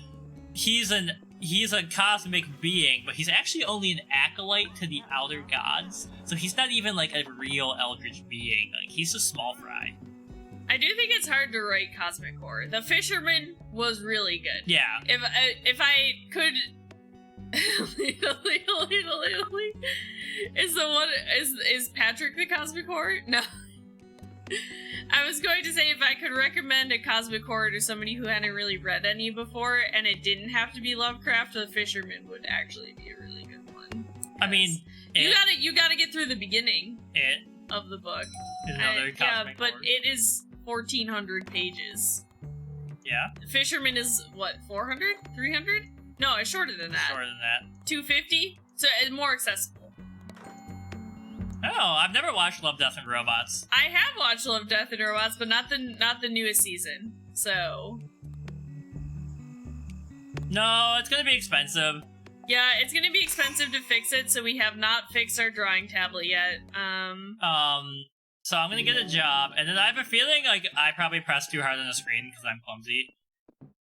he's a cosmic being, but he's actually only an acolyte to the outer gods. So he's not even like a real eldritch being. Like he's a small fry. I do think it's hard to write cosmic horror. The Fisherman was really good. Yeah. If I could, is Patrick the cosmic horror? No. I was going to say if I could recommend a cosmic horror to somebody who hadn't really read any before, and it didn't have to be Lovecraft, The Fisherman would actually be a really good one. I mean, you gotta get through the beginning of the book. Another cosmic but horror. it is 1,400 pages. Yeah. The Fisherman is what, 400? 300? No, it's shorter than that. Shorter than that. 250? So it's more accessible. Oh, I've never watched Love, Death, and Robots. I have watched Love, Death, and Robots, but not the newest season. So no, it's gonna be expensive. yeah, it's gonna be expensive to fix it, so we have not fixed our drawing tablet yet. So I'm gonna get a job, and then I have a feeling like I probably pressed too hard on the screen because I'm clumsy.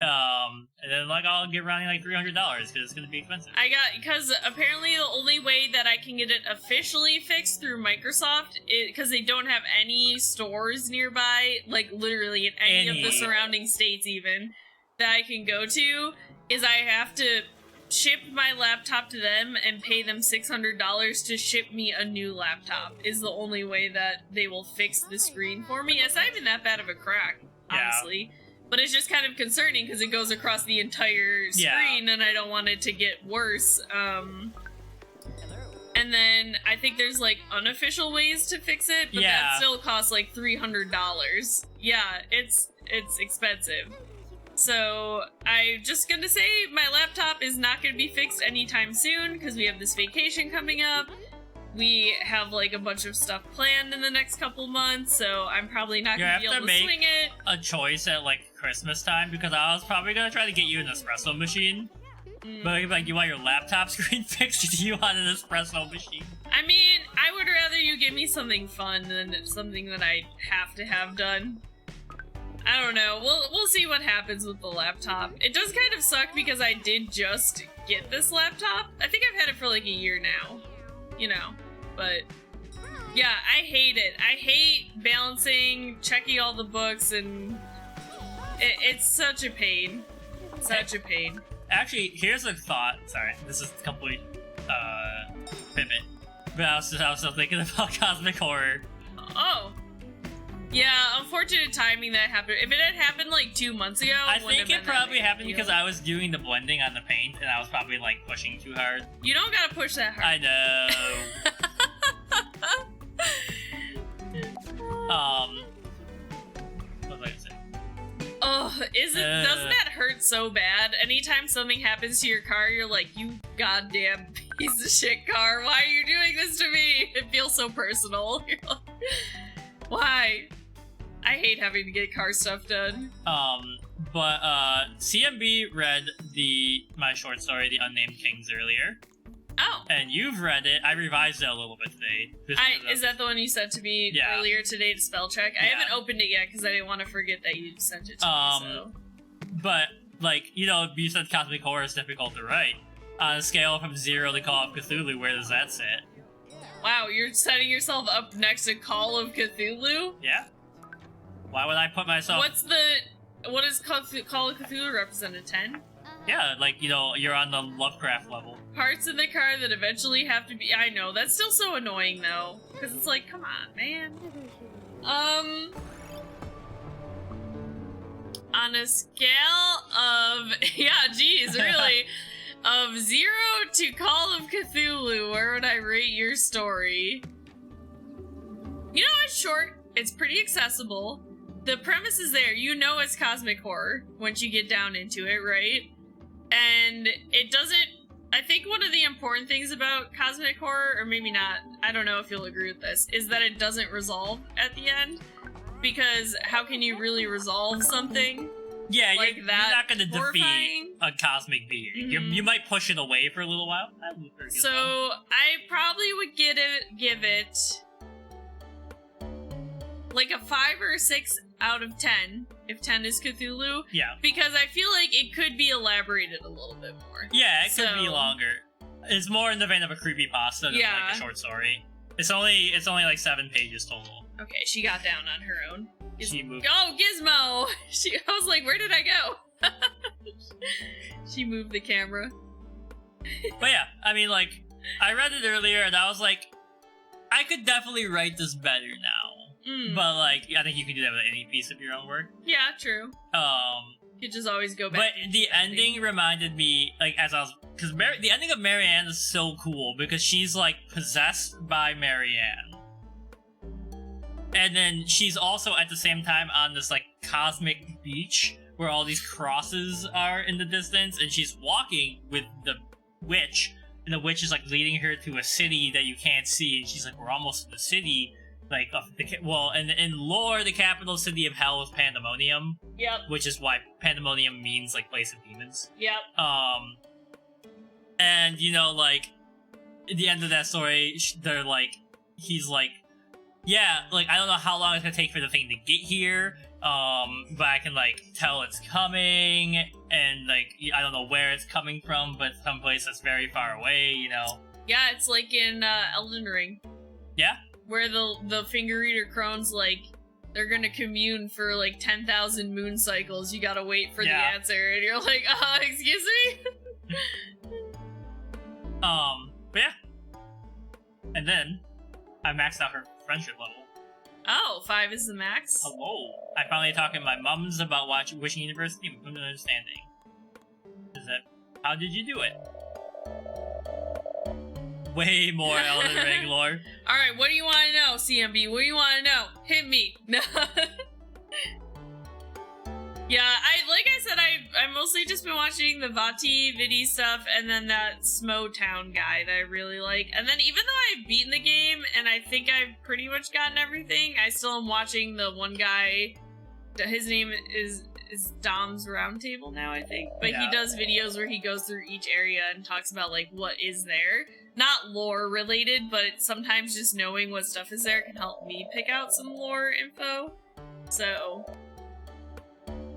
And then like I'll get around like $300 because it's gonna be expensive. Because apparently the only way that I can get it officially fixed through Microsoft, because they don't have any stores nearby, like literally in any of the surrounding states even, that I can go to, is I have to ship my laptop to them and pay them $600 to ship me a new laptop is the only way that they will fix the screen for me. It's not even that bad of a crack, honestly. Yeah. But it's just kind of concerning because it goes across the entire screen and I don't want it to get worse. And then I think there's like unofficial ways to fix it, but that still costs like $300. Yeah, it's expensive. So I'm just gonna say my laptop is not gonna be fixed anytime soon because we have this vacation coming up. We have like a bunch of stuff planned in the next couple months, so I'm probably not gonna be able to swing it. A choice at like Christmas time because I was probably gonna try to get you an espresso machine. But like, you want your laptop screen fixed? Or do you want an espresso machine? I mean, I would rather you give me something fun than something that I have to have done. I don't know. We'll see what happens with the laptop. It does kind of suck because I did just get this laptop. I think I've had it for like a year now. You know, but yeah, I hate it. I hate balancing, checking all the books, and it's such a pain. Such a pain. Actually, here's a thought. Sorry, this is complete pivot. But I was still thinking about cosmic horror. Oh. Yeah, unfortunate timing that happened. If it had happened like 2 months ago, I think it probably happened because I was doing the blending on the paint and I was probably like pushing too hard. You don't gotta push that hard. I know. What was I gonna say? Oh, doesn't that hurt so bad? Anytime something happens to your car, you're like, you goddamn piece of shit car, why are you doing this to me? It feels so personal. You're like, why? I hate having to get car stuff done. But CMB read my short story, The Unnamed Kings, earlier. Oh. And you've read it. I revised it a little bit today. Is that the one you sent to me earlier today to spell check? I haven't opened it yet because I didn't want to forget that you sent it to me, so. But, like, you know, you said cosmic horror is difficult to write. On a scale from 0 to Call of Cthulhu, where does that sit? Wow, you're setting yourself up next to Call of Cthulhu? Yeah. Why would I put myself? What does Call of Cthulhu represent? A 10? Yeah, like, you know, you're on the Lovecraft level. Parts in the car that eventually have to be. I know, that's still so annoying though. Because it's like, come on, man. On a scale of. Yeah, geez, really. Of 0 to Call of Cthulhu, where would I rate your story? You know, it's short, it's pretty accessible. The premise is there. You know it's cosmic horror once you get down into it, right? And it doesn't... I think one of the important things about cosmic horror, or maybe not, I don't know if you'll agree with this, is that it doesn't resolve at the end. Because how can you really resolve something? Yeah, like you're that not going to horrifying? defeat a cosmic being. Mhm. You might push it away for a little while. So I probably would give it like a 5 or a 6 out of 10 if 10 is Cthulhu. Yeah. Because I feel like it could be elaborated a little bit more. Yeah, it could be longer. It's more in the vein of a creepypasta than like a short story. It's only like 7 pages total. Okay, she got down on her own. She moved. Oh, Gizmo! I was like, where did I go? She moved the camera. But yeah, I mean, like, I read it earlier and I was like, I could definitely write this better now. But, like, I think you can do that with any piece of your own work. Yeah, true. You could just always go back. But the ending reminded me, like, as I was... Because the ending of Marianne is so cool because she's, like, possessed by Marianne. And then she's also at the same time on this like cosmic beach where all these crosses are in the distance, and she's walking with the witch, and the witch is like leading her to a city that you can't see, and she's like, we're almost in the city, like and in lore, the capital city of hell is Pandemonium. Yep. Which is why Pandemonium means like place of demons. Yep. And you know, like at the end of that story, they're like, he's like, yeah, like, I don't know how long it's gonna take for the thing to get here, but I can, like, tell it's coming, and, like, I don't know where it's coming from, but someplace that's very far away, you know? Yeah, it's like in Elden Ring. Yeah? Where the finger eater crones, like, they're gonna commune for, like, 10,000 moon cycles. You gotta wait for the answer, and you're like, excuse me? But yeah. And then, I maxed out her friendship level. Oh, 5 is the max? Hello. I finally talked to my mums about Wishing University and couldn't understanding. How did you do it? Way more Elden Ring lore. Alright, what do you want to know, CMB? What do you want to know? Hit me. Yeah, like I said, I've mostly just been watching the Vati Vidi stuff, and then that Smo Town guy that I really like. And then even though I've beaten the game, and I think I've pretty much gotten everything, I still am watching the one guy. His name is Dom's Roundtable now, I think. But he does videos where he goes through each area and talks about, like, what is there. Not lore related, but sometimes just knowing what stuff is there can help me pick out some lore info. So...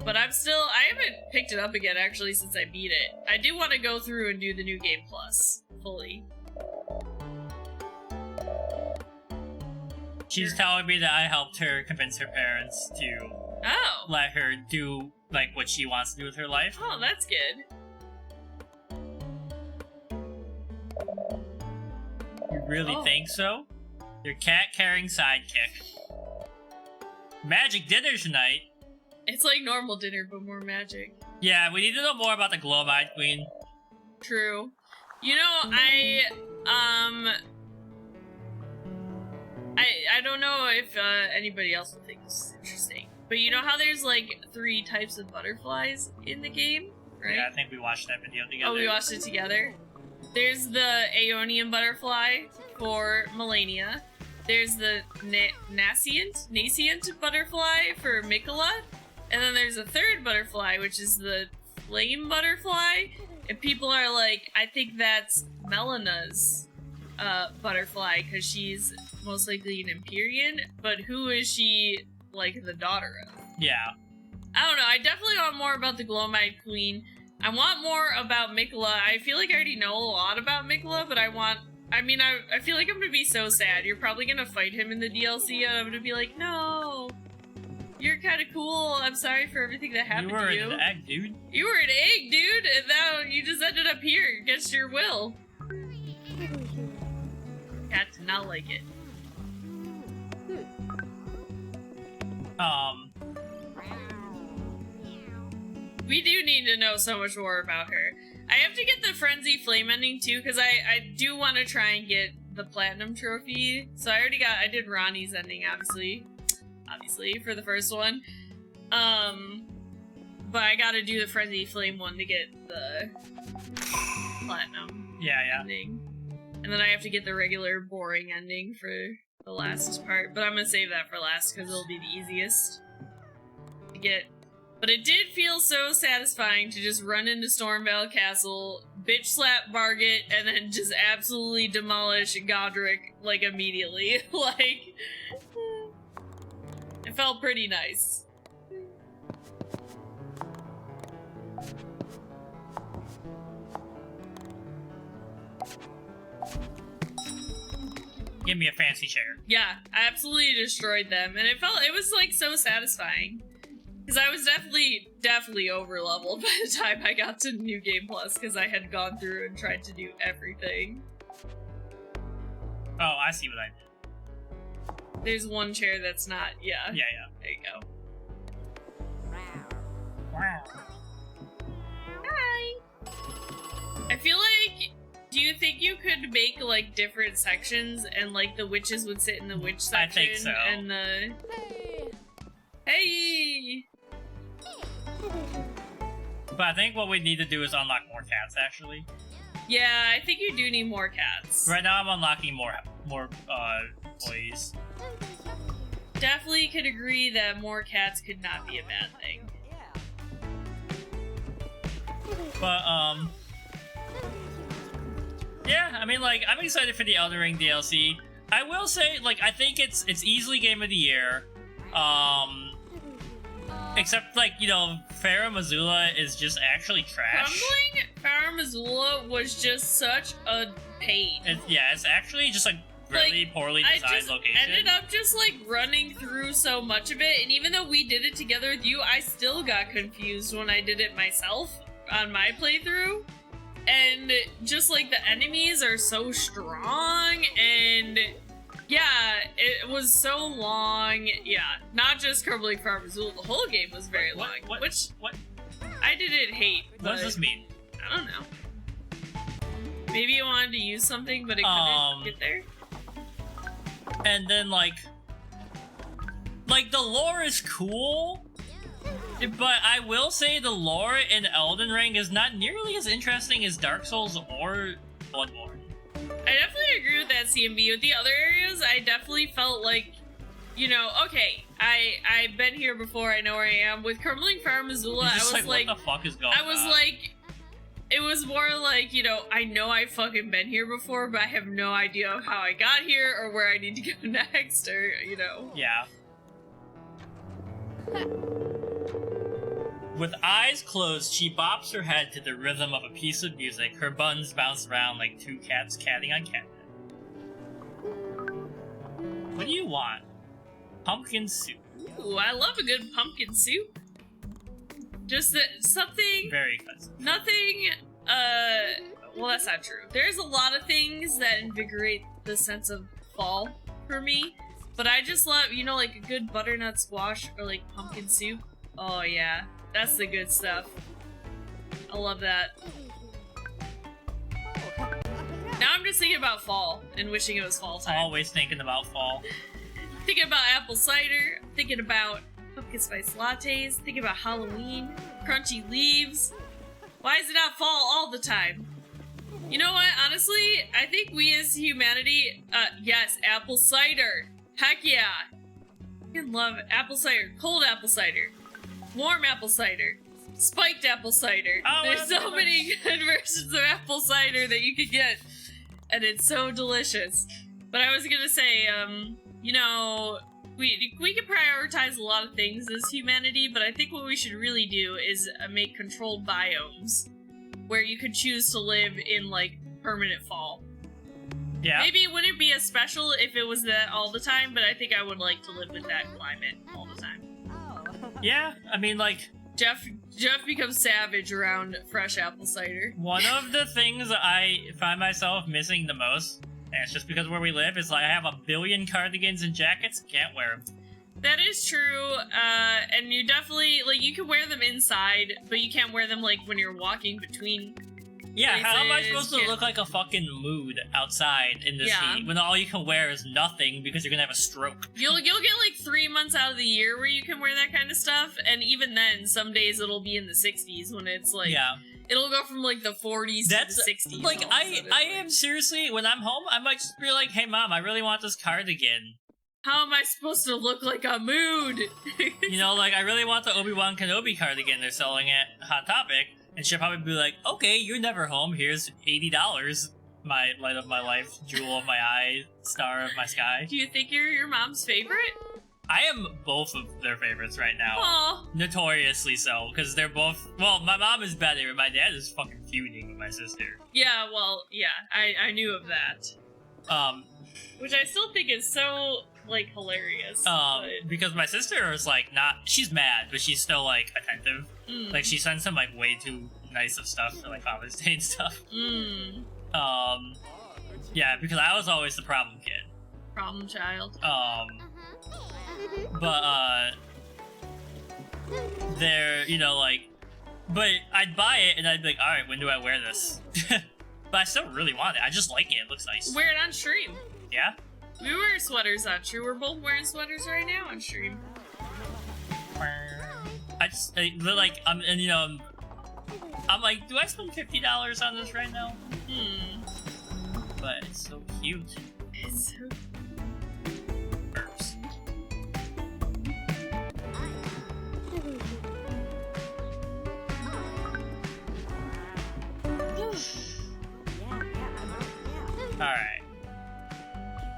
But I haven't picked it up again, actually, since I beat it. I do want to go through and do the New Game Plus, fully. She's telling me that I helped her convince her parents to let her do, like, what she wants to do with her life. Oh, that's good. You really think so? Your cat-carrying sidekick. Magic dinner tonight. It's like normal dinner, but more magic. Yeah, we need to know more about the Glow-Eyed Queen. True. You know, I don't know if anybody else will think this is interesting, but you know how there's like 3 types of butterflies in the game, right? Yeah, I think we watched that video together. Oh, we watched it together? There's the Aeonian butterfly for Melania. There's the nascent butterfly for Mikola. And then there's a third butterfly, which is the flame butterfly. And people are like, I think that's Melena's butterfly, because she's most likely an Empyrean. But who is she, like, the daughter of? Yeah. I don't know. I definitely want more about the Glow-Eyed Queen. I want more about Mikola. I feel like I already know a lot about Mikola, but I want I mean, I feel like I'm gonna be so sad. You're probably gonna fight him in the DLC, and I'm gonna be like, no, you're kind of cool. I'm sorry for everything that happened to you. You were an egg, dude. You were an egg, dude, and now you just ended up here against your will. Cat did not like it. We do need to know so much more about her. I have to get the Frenzy Flame ending too, because I do want to try and get the Platinum Trophy. So I did Ronnie's ending, obviously, for the first one. But I gotta do the Frenzy Flame one to get the Platinum ending. And then I have to get the regular boring ending for the last part. But I'm gonna save that for last, because it'll be the easiest to get. But it did feel so satisfying to just run into Stormvale Castle, bitch slap Margit, and then just absolutely demolish Godric, like, immediately. Like, it felt pretty nice. Give me a fancy chair. Yeah, I absolutely destroyed them, and it was, like, so satisfying. Because I was definitely over-leveled by the time I got to New Game Plus, because I had gone through and tried to do everything. Oh, I see what I did. There's one chair that's not, yeah. Yeah. There you go. Wow. Hi! I feel like, do you think you could make, like, different sections, and, like, the witches would sit in the witch section? I think so. And the... Hey! But I think what we need to do is unlock more cats, actually. Yeah, I think you do need more cats. Right now I'm unlocking more boys. Definitely could agree that more cats could not be a bad thing. But, yeah, I mean, like, I'm excited for the Elden Ring DLC. I will say, like, I think it's easily Game of the Year. Except, like, you know, Farah Missoula is just actually trash. Crumbling Farah Missoula was just such a pain. It's actually just a really poorly designed location. I ended up just, like, running through so much of it, and even though we did it together with you, I still got confused when I did it myself on my playthrough. And just, like, the enemies are so strong, and... yeah, it was so long. Yeah, not just Crumbling Farm Missoula, the whole game was very long. What? I didn't hate. What does this mean? I don't know. Maybe you wanted to use something, but it couldn't get there. And then, like, the lore is cool, but I will say the lore in Elden Ring is not nearly as interesting as Dark Souls or Bloodborne. I definitely agree with that, CMB. With the other areas, I definitely felt like, you know, okay, I've been here before, I know where I am. With Crumbling Farm Missoula, I was like, what the fuck is going on? I was like, it was more like, you know I've fucking been here before, but I have no idea of how I got here or where I need to go next, or, you know. Yeah. With eyes closed, she bops her head to the rhythm of a piece of music. Her buns bounce around like two cats catting on catnip. What do you want? Pumpkin soup. Ooh, I love a good pumpkin soup. Just something... very expensive. Nothing, well, that's not true. There's a lot of things that invigorate the sense of fall for me, but I just love, you know, like a good butternut squash or like pumpkin soup. Oh yeah. That's the good stuff. I love that. Now I'm just thinking about fall and wishing it was fall time. Always thinking about fall. Thinking about apple cider, thinking about pumpkin spice lattes, thinking about Halloween, crunchy leaves. Why is it not fall all the time? You know what? Honestly, I think we as humanity, yes, apple cider. Heck yeah. I can love apple cider, cold apple cider. Warm apple cider, spiked apple cider. Oh, there's so many good versions of apple cider that you could get, and it's so delicious. But I was gonna say, you know, we can prioritize a lot of things as humanity, but I think what we should really do is make controlled biomes, where you could choose to live in, like, permanent fall. Yeah. Maybe it wouldn't be as special if it was that all the time, but I think I would like to live with that climate all the time. Yeah, I mean, like, Jeff becomes savage around fresh apple cider. one of the things I find myself missing the most, and it's just because where we live, is like I have a billion cardigans and jackets, can't wear them. That is true, and you definitely, like, you can wear them inside, but you can't wear them, like, when you're walking between Yeah, how am I places. supposed to look like a fucking mood outside in this heat when all you can wear is nothing because you're gonna have a stroke? You'll get, like, 3 months out of the year where you can wear that kind of stuff, and even then, some days it'll be in the 60s when it's, like, Yeah. it'll go from, like, the 40s to the 60s. Like, all of a sudden. I am seriously, when I'm home, I might just be like, hey mom, I really want this cardigan. How am I supposed to look like a mood? You know, like, I really want the Obi-Wan Kenobi cardigan they're selling at Hot Topic. And she'll probably be like, okay, you're never home. Here's $80. My light of my life, jewel of my eye, star of my sky. Do you think you're your mom's favorite? I am both of their favorites right now. Aw. Notoriously so, because they're both... Well, my mom is better, but my dad is fucking feuding with my sister. Yeah, well, yeah, I knew of that. Which I still think is so, like, hilarious. But... Because my sister is, like, not... She's mad, but she's still, like, attentive. Like, she sends him, like, way too nice of stuff for, like, Father's Day and stuff. Yeah, because I was always the problem kid. Problem child. But, they're, you know, like... But I'd buy it, and I'd be like, alright, when do I wear this? But I still really want it. I just like it. It looks nice. Wear it on stream. Yeah? We wear sweaters on stream. We're both wearing sweaters right now on stream. They're like, and you know, I'm like, do I spend $50 on this right now? But it's so cute. It's so Burps. Alright.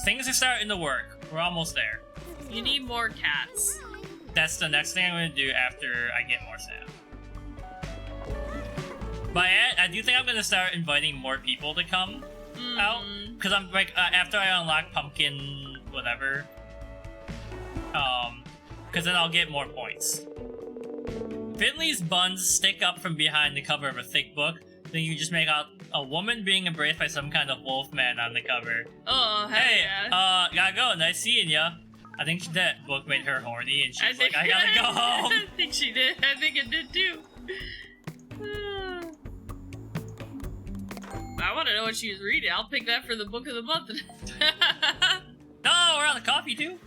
Things are starting to work. We're almost there. You need more cats. That's the next thing I'm going to do after I get more staff. But I do think I'm going to start inviting more people to come out. Because I'm like, after I unlock pumpkin whatever, because then I'll get more points. Finley's buns stick up from behind the cover of a thick book. Then you just make out a woman being embraced by some kind of wolf man on the cover. Oh, hey, yeah. Gotta go. Nice seeing ya. I think that book made her horny, and she's like, I gotta go home. I think she did. I think it did too. I want to know what she was reading. I'll pick that for the book of the month. No, we're on the coffee too.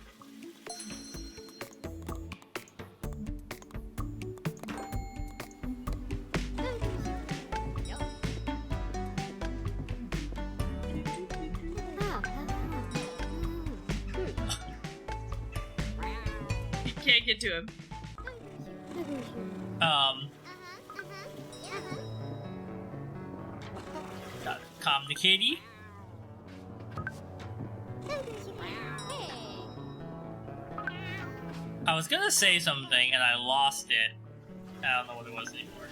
You can't get to him. Gotta calm the kitty. I was gonna say something and I lost it. I don't know what it was anymore.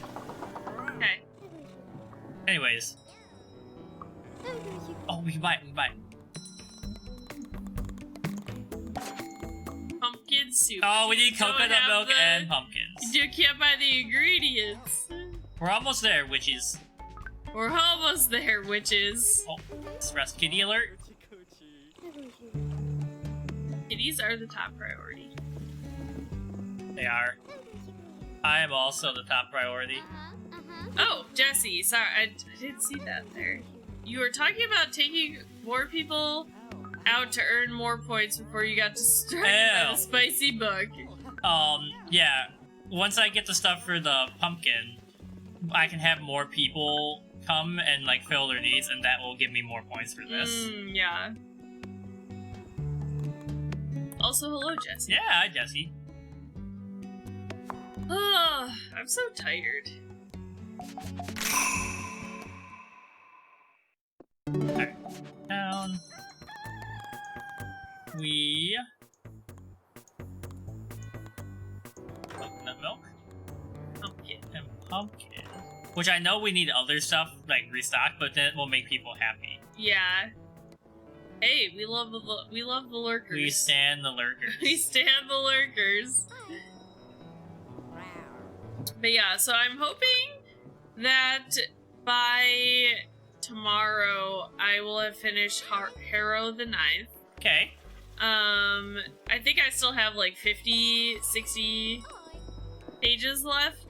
Okay. Anyways. Oh, we can buy it, Pumpkin soup. Oh, we need Don't coconut have milk the- and pumpkins. You can't buy the ingredients. We're almost there, witches. We're almost there, witches. Oh, express kitty alert. Kitties are the top priority. They are. I am also the top priority. Oh, Jesse, sorry, I didn't see that there. You were talking about taking more people out to earn more points before you got distracted by the spicy book. Yeah. Once I get the stuff for the pumpkin, I can have more people come and, like, fill their needs, and that will give me more points for this. Yeah. Also, hello, Jesse. Yeah, hi, Jesse. Oh, I'm so tired. Alright. Down. We... Coconut milk. Pumpkin. And pumpkin. Which I know we need other stuff, like restock, but then it will make people happy. Yeah. Hey, we love the lurkers. We stand the lurkers. We stand the lurkers. But yeah, so I'm hoping that by tomorrow I will have finished Harrow the Ninth. Okay. I think I still have like 50, 60 pages left.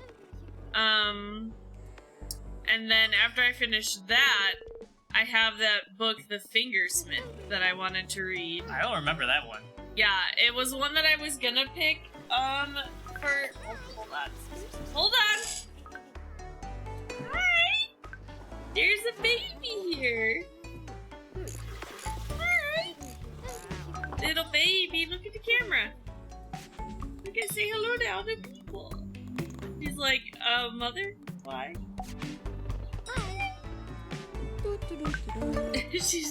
And then after I finish that, I have that book, The Fingersmith, that I wanted to read. I don't remember that one. Yeah, it was one that I was gonna pick, for... Oh, hold on. Hold on! Hi! There's a baby here! Hi! Little baby, look at the camera! Look at, say hello to other people! He's like, mother? Why?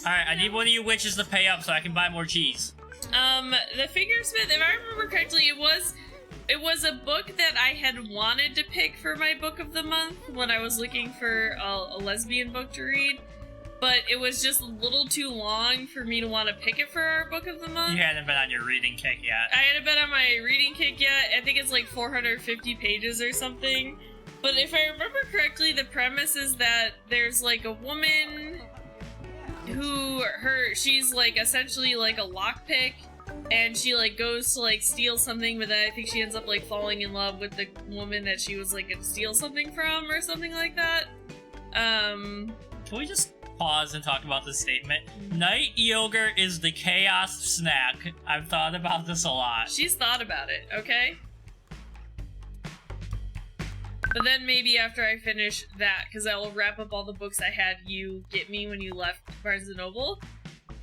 Alright, I need one of you witches to pay up so I can buy more cheese. The Fingersmith, if I remember correctly, it was a book that I had wanted to pick for my book of the month when I was looking for a lesbian book to read, but it was just a little too long for me to want to pick it for our book of the month. You hadn't been on your reading kick yet. I hadn't been on my reading kick yet. I think it's like 450 pages or something. But if I remember correctly, the premise is that there's like a woman who she's like essentially like a lockpick, and she like goes to like steal something, but then I think she ends up like falling in love with the woman that she was like gonna steal something from or something like that. Can we just pause and talk about this statement? Night yogurt is the chaos snack. I've thought about this a lot. She's thought about it, okay? But then maybe after I finish that, because I will wrap up all the books I had you get me when you left Barnes & Noble,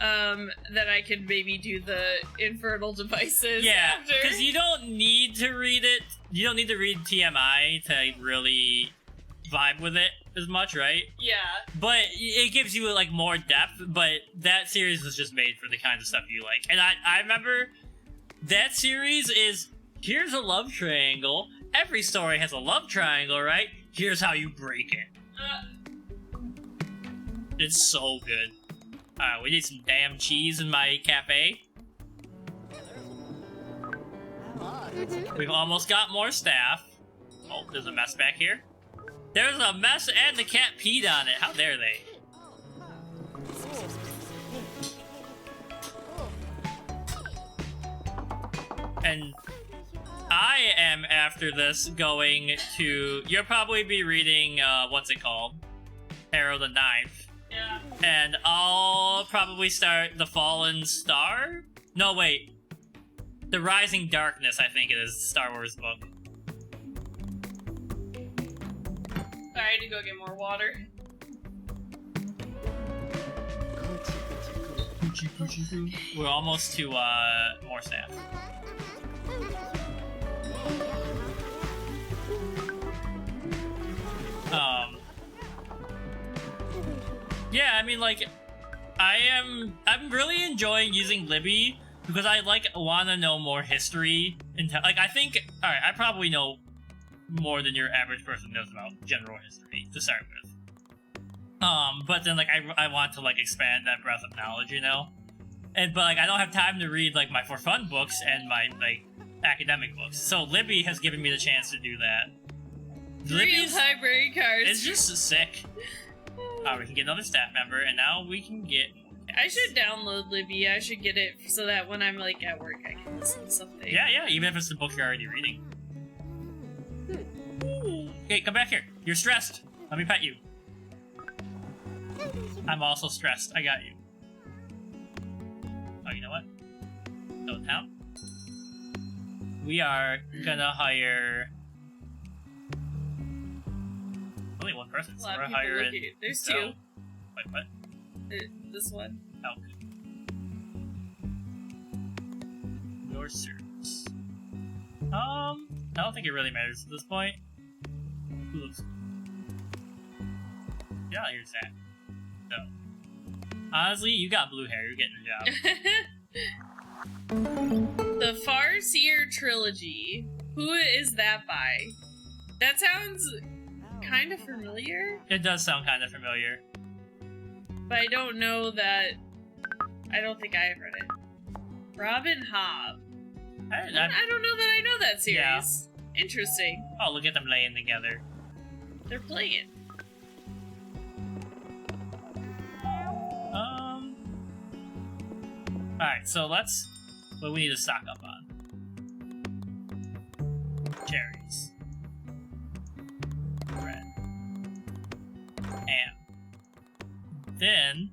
that I could maybe do the Infernal Devices after. because you don't need to read it. You don't need to read TMI to really vibe with it as much, right? Yeah. But it gives you like more depth, but that series was just made for the kind of stuff you like. And I remember that series is, here's a love triangle. Every story has a love triangle, right? Here's how you break it. It's so good. Alright, we need some damn cheese in my cafe. We've almost got more staff. Oh, there's a mess back here. There's a mess and the cat peed on it. How dare they? And I am, after this, going to... You'll probably be reading, what's it called? Harrow the Ninth. Yeah. And I'll probably start The Fallen Star? No, wait. The Rising Darkness, I think it is, Star Wars book. Sorry, I had to go get more water. We're almost to, more staff. Yeah, I mean, like, I'm really enjoying using Libby because I, like, want to know more history. Like, I think, alright, I probably know more than your average person knows about general history to start with. But then, like, I want to, like, expand that breadth of knowledge, you know? But, like, I don't have time to read, like, my for fun books and my, like, academic books. So Libby has given me the chance to do that. Libby's library cards. It's just sick. We can get another staff member, and now we can get... I should download Libby. I should get it so that when I'm, like, at work, I can listen to something. Yeah, even if it's the book you're already reading. Okay, come back here. You're stressed. Let me pet you. I'm also stressed. I got you. Oh, you know what? Don't count. We are gonna hire... Only one person, so we're hiring... There's two. Wait, what? This one. Oh, good. Your service. I don't think it really matters at this point. Who looks... Yeah, here's that. So, honestly, you got blue hair. You're getting the job. The Farseer Trilogy. Who is that by? That sounds kind of familiar. It does sound kind of familiar. But I don't know that I don't think I have read it. Robin Hobb. I I don't know that I know that series. Yeah. Interesting. Oh, look at them laying together. They're playing. Alright, so let's... What we need to stock up on? Cherries. Bread. Ham. Then...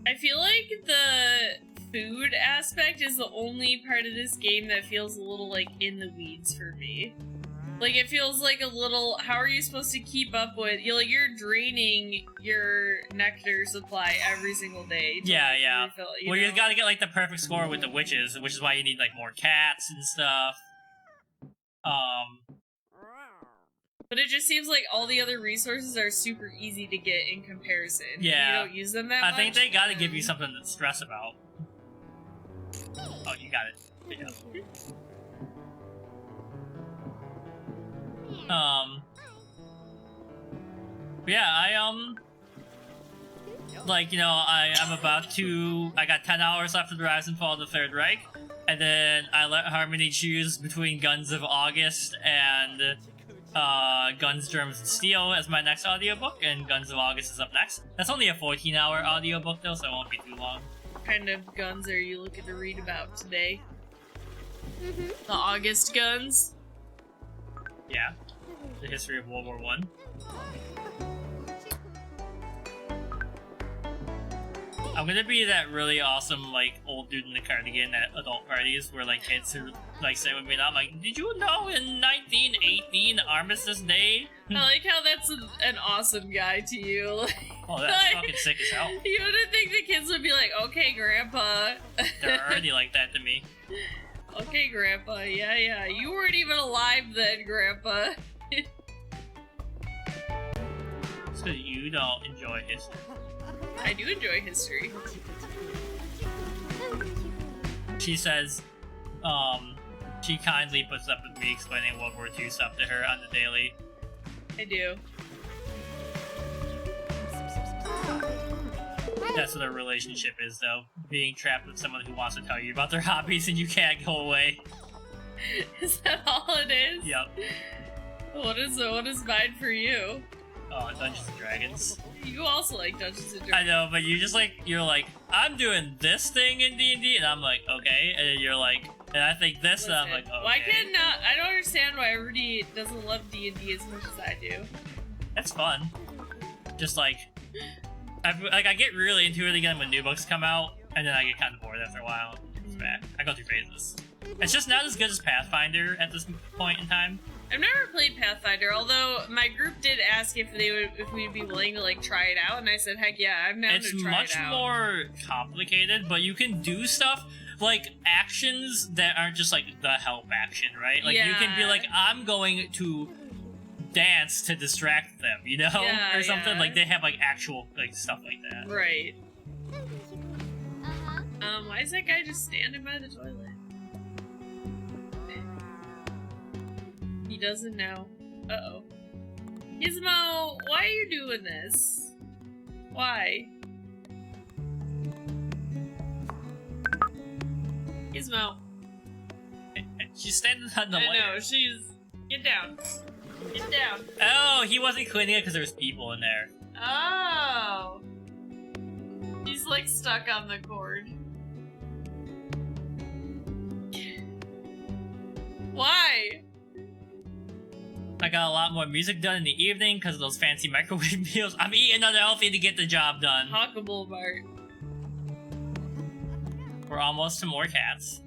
I feel like the food aspect is the only part of this game that feels a little, like, in the weeds for me. Like, it feels like a little, how are you supposed to keep up with, you're draining your nectar supply every single day. Yeah, yeah. Refill, you gotta get, like, the perfect score with the witches, which is why you need, like, more cats and stuff. But it just seems like all the other resources are super easy to get in comparison. Yeah. You don't use them that much. I think they gotta give you something to stress about. Oh, you got it. Yeah. Yeah, like, you know, I'm about to... I got 10 hours left of the Rise and Fall of the Third Reich, and then I let Harmony choose between Guns of August and, Guns, Germs, and Steel as my next audiobook, and Guns of August is up next. That's only a 14-hour audiobook, though, so it won't be too long. What kind of guns are you looking to read about today? The August guns? Yeah. The history of World War I. I'm gonna be that really awesome, like, old dude in the cardigan at adult parties where, like, kids who, like, say with me and I'm like, did you know in 1918, Armistice Day? I like how that's an awesome guy to you. Oh, that's fucking sick as hell. You wouldn't think the kids would be like, okay, Grandpa. They're already like that to me. Okay, Grandpa, yeah. You weren't even alive then, Grandpa. So you don't enjoy history. I do enjoy history. She says, she kindly puts up with me explaining World War II stuff to her on the daily. I do. That's what a relationship is, though. Being trapped with someone who wants to tell you about their hobbies and you can't go away. Is that all it is? Yep. What is mine for you? Oh, Dungeons and Dragons. You also like Dungeons and Dragons. I know, but you just like, you're like, I'm doing this thing in D&D, and I'm like, okay, and then you're like, and I think this, and I'm like, okay. Why can't not? I don't understand why everybody doesn't love D&D as much as I do. That's fun. Just like, I get really into it again when new books come out, and then I get kind of bored after a while. It's bad. I go through phases. It's just not as good as Pathfinder at this point in time. I've never played Pathfinder, although my group did ask if we'd be willing to like try it out, and I said, heck yeah, I'm down to try it out. It's much more complicated, but you can do stuff like actions that aren't just like the help action, right? Like you can be like, I'm going to dance to distract them, you know, or something. Yeah. Like they have like actual like stuff like that. Right. Why is that guy just standing by the toilet? He doesn't know. Uh-oh. Gizmo, why are you doing this? Why? Gizmo. She's standing on the I way. know, she's... Get down. Get down. Oh, he wasn't cleaning it because there was people in there. Oh. He's like stuck on the cord. Why? I got a lot more music done in the evening because of those fancy microwave meals. I'm eating unhealthy to get the job done. Huckable Bart. We're almost to more cats.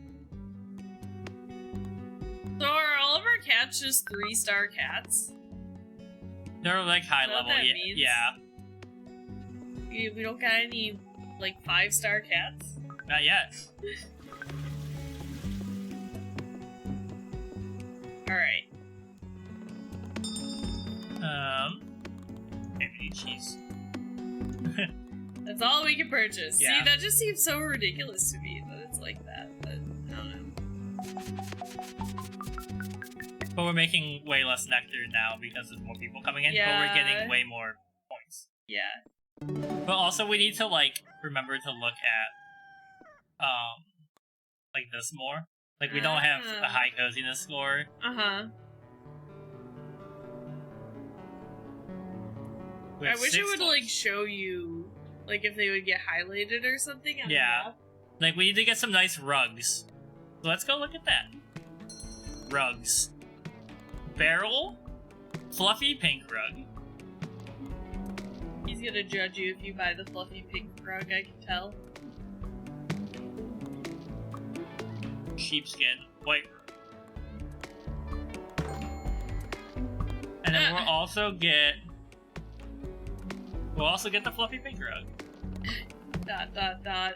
So are all of our cats just 3-star cats? They're like high Is that level, what that means? yeah. We don't got any, like, 5-star cats? Not yet. Alright. Maybe need cheese. That's all we can purchase. Yeah. See, that just seems so ridiculous to me that it's like that, but I don't know. But we're making way less nectar now because there's more people coming in, but Yeah. we're getting way more points. Yeah. But also we need to, like, remember to look at like this more. Like, we don't have a high coziness score. Uh-huh. I wish it would, like, show you, like, if they would get highlighted or something on the map. Like, we need to get some nice rugs. So let's go look at that. Rugs. Barrel. Fluffy pink rug. He's gonna judge you if you buy the fluffy pink rug, I can tell. Sheepskin white rug. And then we'll also get the fluffy pink rug. Dot dot dot.